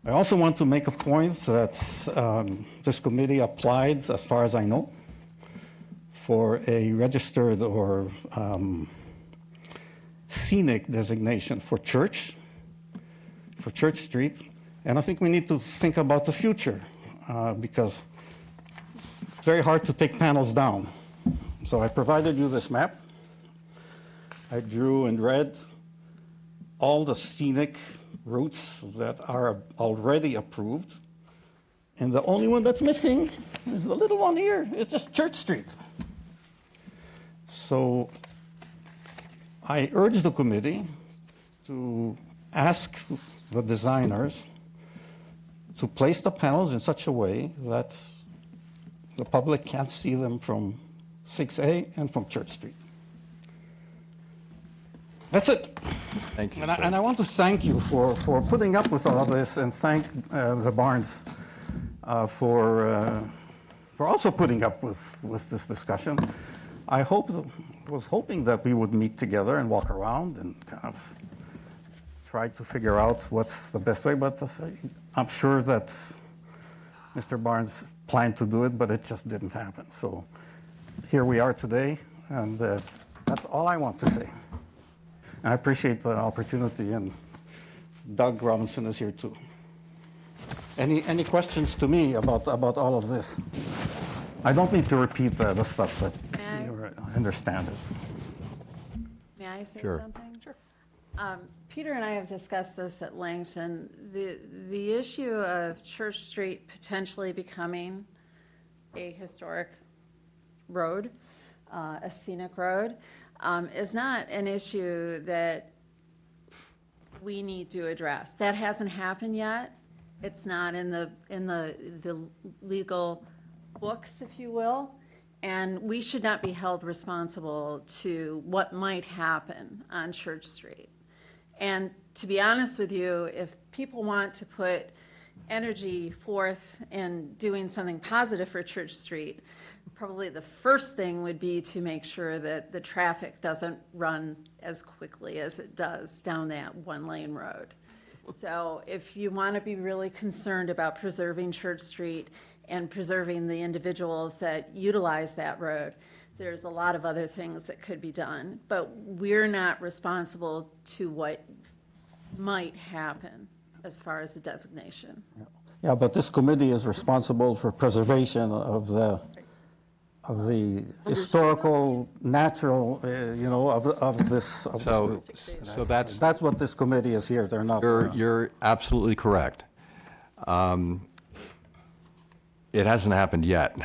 I also want to make a point that this committee applied, as far as I know, for a registered or scenic designation for Church Street. And I think we need to think about the future because it's very hard to take panels down. So I provided you this map. I drew in red all the scenic routes that are already approved. And the only one that's missing is the little one here. It's just Church Street. So I urge the committee to ask the designers to place the panels in such a way that the public can't see them from 6A and from Church Street. That's it. Thank you. And I want to thank you for putting up with all of this, and thank the Barnes for also putting up with this discussion. I was hoping that we would meet together and walk around and kind of try to figure out what's the best way, but I'm sure that Mr. Barnes planned to do it, but it just didn't happen. So here we are today, and that's all I want to say. And I appreciate the opportunity, and Doug Robinson is here too. Any questions to me about all of this? I don't need to repeat the stuff, but I understand it. May I say Sure. something? Sure. Peter and I have discussed this at length, and the issue of Church Street potentially becoming a historic road, a scenic road, is not an issue that we need to address. That hasn't happened yet. It's not in the legal books, if you will, and we should not be held responsible to what might happen on Church Street. And to be honest with you, if people want to put energy forth in doing something positive for Church Street, probably the first thing would be to make sure that the traffic doesn't run as quickly as it does down that one-lane road. So if you want to be really concerned about preserving Church Street and preserving the individuals that utilize that road, there's a lot of other things that could be done. But we're not responsible to what might happen as far as the designation. Yeah, but this committee is responsible for preservation of the historical, natural, of this. So that's what this committee is here. They're not. You're absolutely correct. It hasn't happened yet.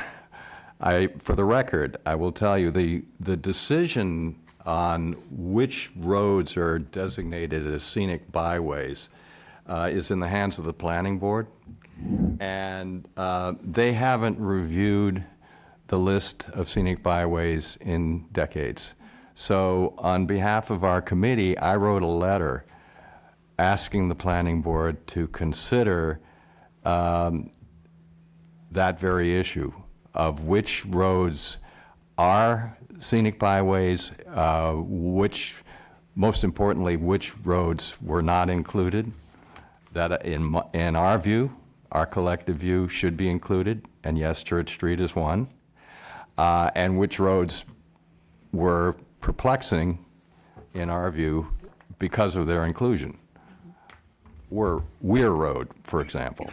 For the record, I will tell you, the decision on which roads are designated as scenic byways is in the hands of the planning board. And they haven't reviewed the list of scenic byways in decades. So on behalf of our committee, I wrote a letter asking the planning board to consider that very issue of which roads are scenic byways, most importantly, which roads were not included, that in our view, our collective view, should be included, and yes, Church Street is one, and which roads were perplexing, in our view, because of their inclusion. Weir Road, for example.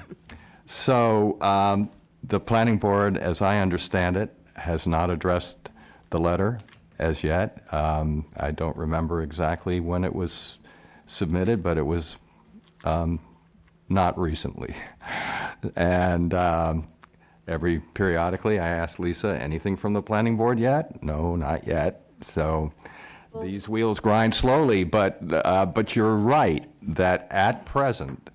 So the planning board, as I understand it, has not addressed the letter as yet. I don't remember exactly when it was submitted, but it was not recently. And periodically I ask Lisa, anything from the planning board yet? No, not yet. So these wheels grind slowly, but you're right that at present,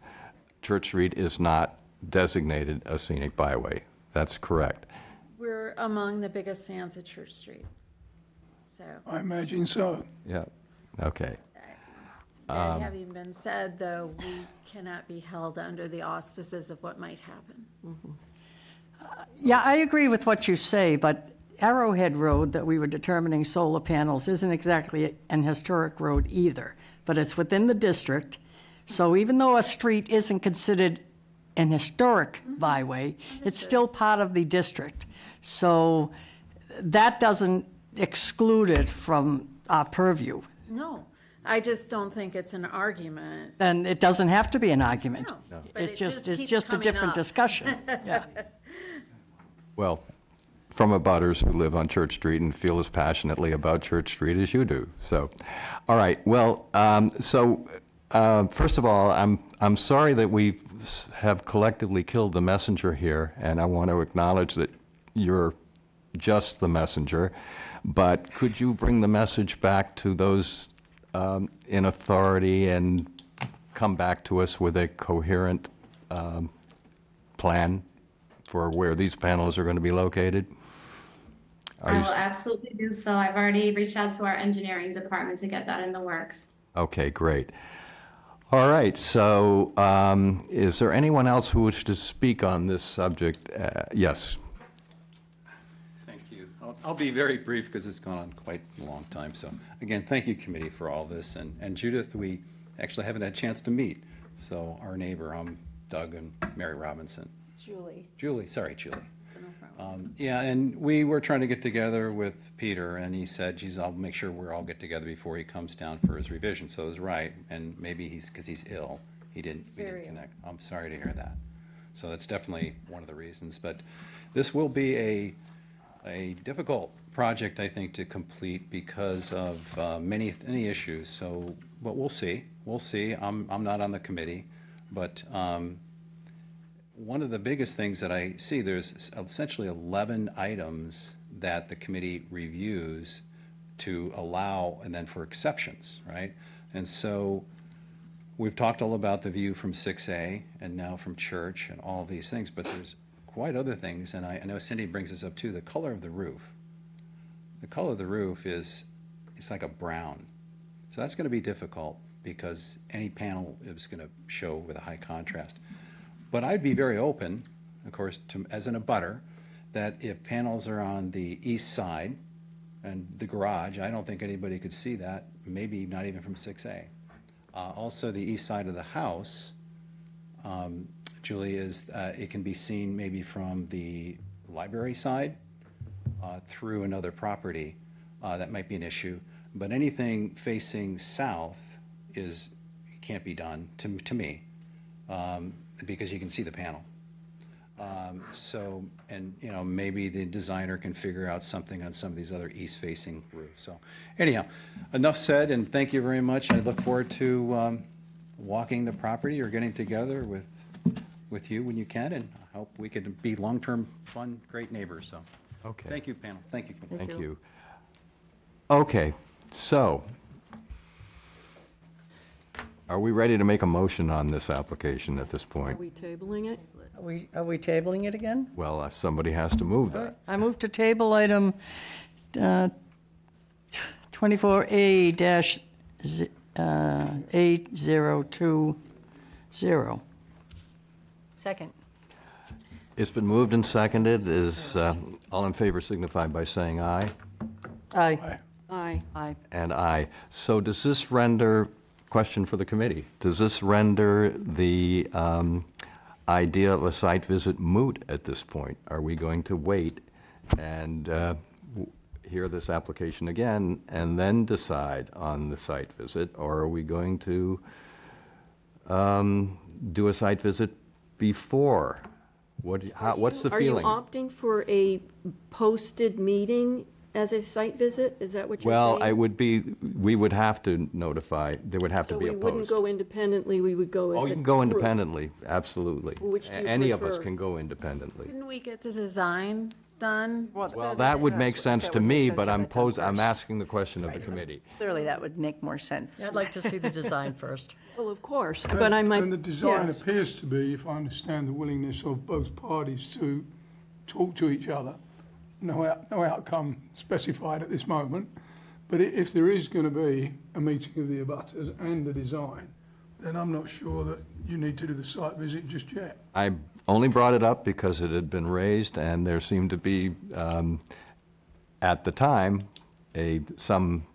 Church Street is not designated a scenic byway. That's correct. We're among the biggest fans of Church Street. So I imagine so. Yeah, okay. that having been said, though, we cannot be held under the auspices of what might happen. Yeah, I agree with what you say, but Arrowhead Road that we were determining solar panels isn't exactly an historic road either, but it's within the district. So even though a street isn't considered an historic byway, it's still part of the district. So that doesn't exclude it from our purview. No, I just don't think it's an argument. And it doesn't have to be an argument. No, but It's it just keeps a coming different up. discussion. Yeah. Well, from abutters who live on Church Street and feel as passionately about Church Street as you do. So, all right. Well, first of all, I'm sorry that we have collectively killed the messenger here, and I want to acknowledge that you're just the messenger. But could you bring the message back to those in authority and come back to us with a coherent plan for where these panels are going to be located? I will absolutely do so. I've already reached out to our engineering department to get that in the works. Okay, great. All right, so is there anyone else who wishes to speak on this subject? Yes. Thank you. I'll be very brief because it's gone on quite a long time. So again, thank you, committee, for all this. And Judith, we actually haven't had a chance to meet. So our neighbor, Doug and Mary Robinson. It's Julie. Julie, sorry, Julie. No problem. Yeah, and we were trying to get together with Peter, and he said, geez, I'll make sure we're all get together before he comes down for his revision. So it was right, and maybe because he's ill, we didn't connect. I'm sorry to hear that. So that's definitely one of the reasons. But this will be a difficult project, I think, to complete because of many issues. So, but we'll see. We'll see. I'm not on the committee, but one of the biggest things that I see, there's essentially 11 items that the committee reviews to allow, and then for exceptions, right? And so we've talked all about the view from 6A and now from Church and all these things, but there's quite other things, and I know Cindy brings this up too, the color of the roof. The color of the roof it's like a brown. So that's going to be difficult because any panel is going to show with a high contrast. But I'd be very open, of course, as an abutter, that if panels are on the east side and the garage, I don't think anybody could see that, maybe not even from 6A. Also, the east side of the house, Julie, is, it can be seen maybe from the library side through another property. That might be an issue. But anything facing south can't be done, to me, because you can see the panel. So, and, you know, maybe the designer can figure out something on some of these other east-facing roofs. So anyhow, enough said, and thank you very much. I look forward to walking the property or getting together with you when you can, and I hope we could be long-term, fun, great neighbors. So, Okay. thank you, panel. Thank you. Thank you. Okay, so are we ready to make a motion on this application at this Are point? we tabling it? Are we tabling it again? Well, somebody has to move that. I move to table item 24A-8020. Second. It's been moved and seconded. Is all in favor signify by saying aye? Aye. Aye. Aye. And aye. So does this render, question for the committee, does this render the idea of a site visit moot at this point? Are we going to wait and hear this application again and then decide on the site visit? Or are we going to do a site visit before? What's the feeling? Are you opting for a posted meeting as a site visit? Is that what you're saying? Well, we would have to notify, there would have to be a So we post. wouldn't go independently, we would go as a Oh, you can go group. independently, absolutely. Which do you Any of us prefer? can go independently. Couldn't we get the design done? Well, that would make sense that to would make me, sense but to I'm have it done I'm first. asking the question of the committee. Clearly, that would make more sense. I'd like to see the design first. Well, of course, but I might. And the design yes. appears to be, if I understand the willingness of both parties to talk to each other, no outcome specified at this moment, but if there is going to be a meeting of the abutters and the design, then I'm not sure that you need to do the site visit just yet. I only brought it up because it had been raised, and there seemed to be, at the time, some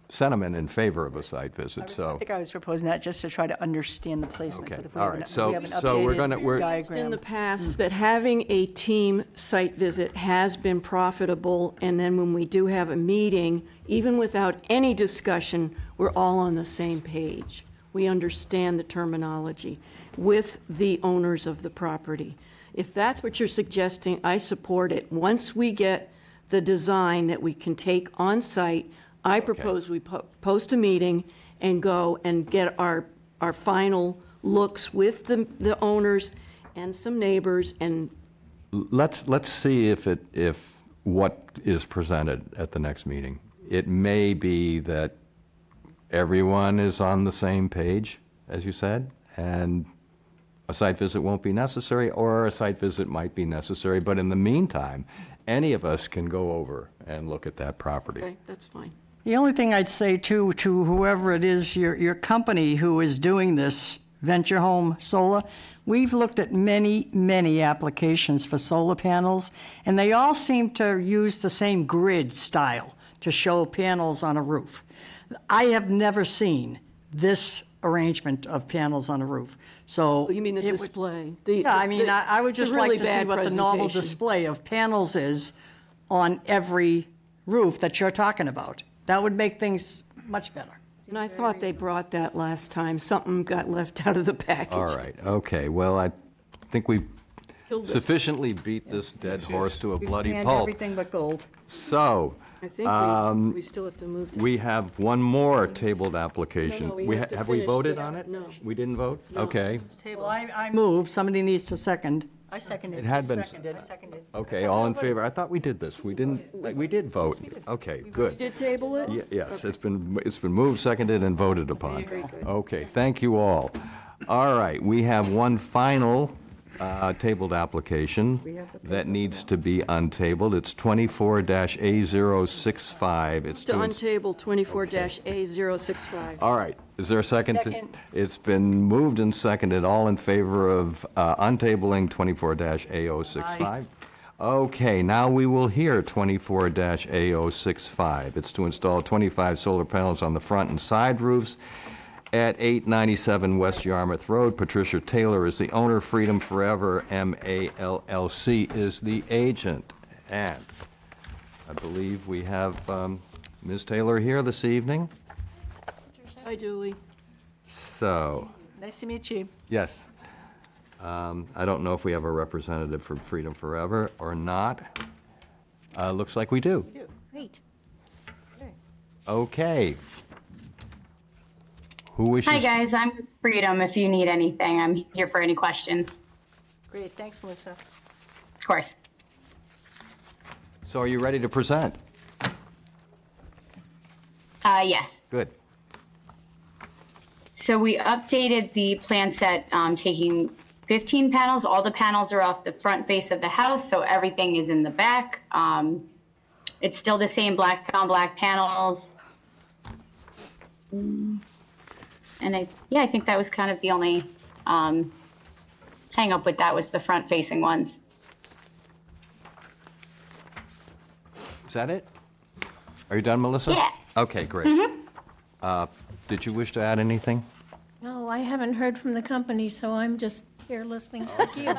sentiment in favor of a site visit, I so. think I was proposing that just to try to understand the placement. Okay, But if we all have right. an- So- we have an so we're updated gonna- we're- diagram. In the past, that having a team site visit has been profitable, and then when we do have a meeting, even without any discussion, we're all on the same page. We understand the terminology with the owners of the property. If that's what you're suggesting, I support it. Once we get the design that we can take on site, I propose we post a meeting and go and get our final looks with the owners and some neighbors, and Let's see if what is presented at the next meeting. It may be that everyone is on the same page, as you said, and a site visit won't be necessary, or a site visit might be necessary, but in the meantime, any of us can go over and look at that property. okay, that's fine. The only thing I'd say to whoever it is, your company who is doing this, Venture Home Solar, we've looked at many applications for solar panels, and they all seem to use the same grid style to show panels on a roof. I have never seen this arrangement of panels on a roof, so. You mean the it would- display? Yeah, I mean, I would it's a just really like to see bad what the normal presentation. display of panels is on every roof that you're talking about. That would make things much better. And I thought they brought that last time. Something got left out of the package. All right, okay, well, I think we Killed us. sufficiently beat this dead horse to a bloody And pulp. everything but gold. So, I think we still have to move to. we have one more tabled application. No, we have to Have we finish voted this. on it? No. We didn't vote? Okay. Well, I move, somebody needs to second. I seconded. It had been- Seconded. I seconded. Okay, all in favor? I thought we did this. We didn't, we did vote. Okay, good. Did table it? Yes, it's been moved, seconded, and voted upon. Very good. Okay, thank you all. All right, we have one final tabled application that needs to be untabled. It's 24-A065. It's To to untable 24-A065. All right, is there a second? Second. It's been moved and seconded. All in favor of untabling 24-A065? Okay, now we will hear 24-A065. It's to install 25 solar panels on the front and side roofs at 897 West Yarmouth Road. Patricia Taylor is the owner. Freedom Forever, MALLC, is the agent. And I believe we have Ms. Taylor here this evening. Hi, Julie. So, Nice to meet you. yes. I don't know if we have a representative from Freedom Forever or not. Looks like we do. Great. Okay. Who wishes? Hi, guys. I'm with Freedom. If you need anything, I'm here for any questions. Great, thanks, Melissa. Of course. So are you ready to present? Yes. Good. So we updated the plan set, taking 15 panels. All the panels are off the front face of the house, so everything is in the back. It's still the same black on black panels. And I think that was kind of the only hang up with that was the front facing ones. Is that it? Are you done, Melissa? Yeah. Okay, great. Did you wish to add anything? No, I haven't heard from the company, so I'm just here listening. Thank you.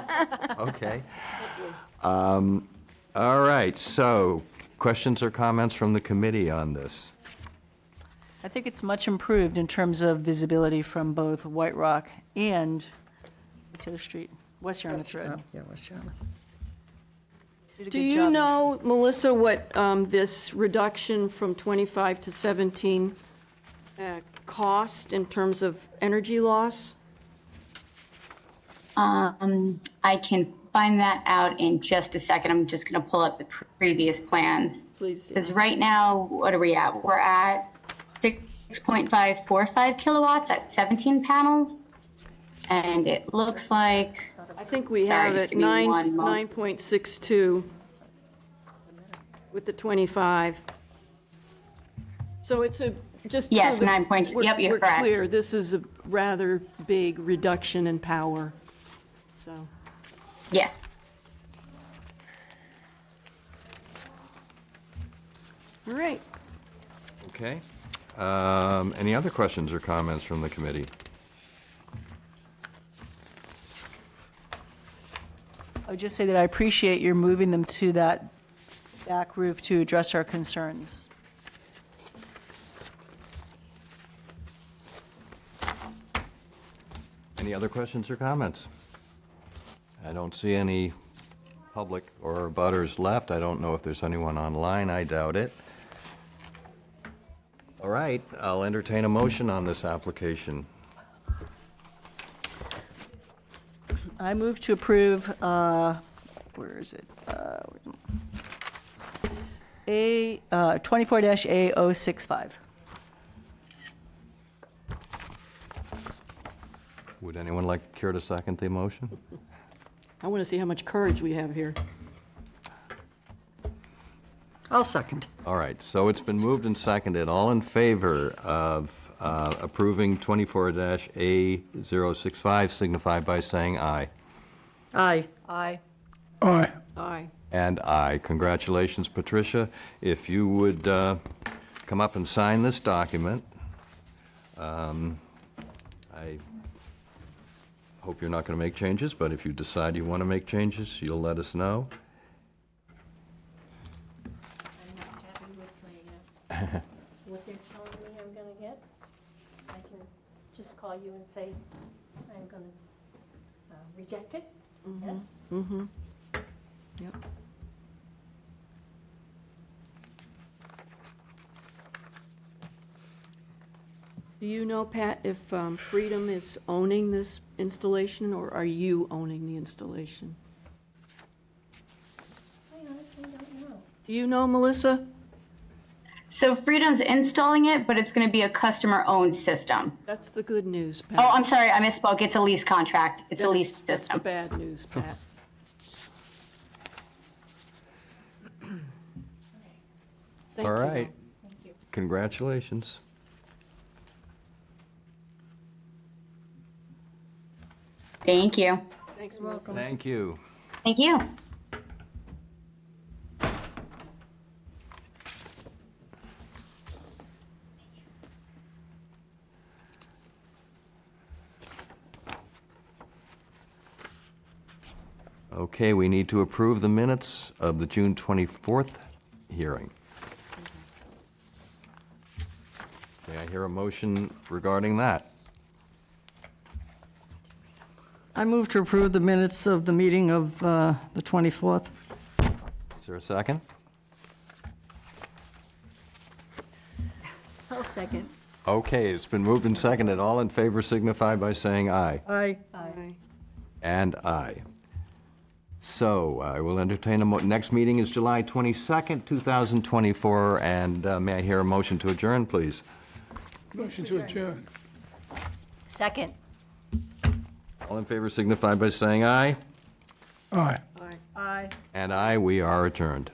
Okay. All right, so questions or comments from the committee on this? I think it's much improved in terms of visibility from both White Rock and what's the other street? West Yarmouth Road. Yeah, West Yarmouth. Did a Do good you job. know, Melissa, what this reduction from 25 to 17 cost in terms of energy loss? I can find that out in just a second. I'm just going to pull up the previous plans. Please. Because right now, what are we at? We're at 6.545 kilowatts at 17 panels. And it looks like, I think we Sorry, have just it give me one moment. 9.62 with the 25. So it's just. Yes, so that 9 points. we're- Yep, you're we're correct. clear, this is a rather big reduction in power, so. yes. All right. Okay. Any other questions or comments from the committee? I would just say that I appreciate your moving them to that back roof to address our concerns. Any other questions or comments? I don't see any public or butters left. I don't know if there's anyone online. I doubt it. All right, I'll entertain a motion on this application. I move to approve, where is it? 24-A065. Would anyone care to second the motion? I want to see how much courage we have here. I'll second. All right, so it's been moved and seconded. All in favor of approving 24-A065 signify by saying aye. Aye. Aye. Aye. Aye. And aye. Congratulations, Patricia. If you would come up and sign this document. I hope you're not going to make changes, but if you decide you want to make changes, you'll let us know. I'm not happy with what they're telling me I'm gonna get. I can just call you and say, I'm gonna reject it, yes? Mm-hmm. Yep. Do you know, Pat, if Freedom is owning this installation, or are you owning the installation? I honestly don't know. Do you know, Melissa? So Freedom's installing it, but it's going to be a customer-owned system. That's the good news, Pat. Oh, I'm sorry, I misspoke. It's a lease contract. It's a Then lease That's the system. bad news, Pat. Thank All you. right. Congratulations. Thank you. Thanks, Melissa. Thank you. Thank you. Okay, we need to approve the minutes of the June 24th hearing. May I hear a motion regarding that? I move to approve the minutes of the meeting of the 24th. Is there a second? I'll second. Okay, it's been moved and seconded. All in favor signify by saying aye. Aye. Aye. And aye. So I will entertain next meeting is July 22nd, 2024, and may I hear a motion to adjourn, please? Motion to adjourn. Second. All in favor signify by saying aye. Aye. Aye. And aye, we are adjourned.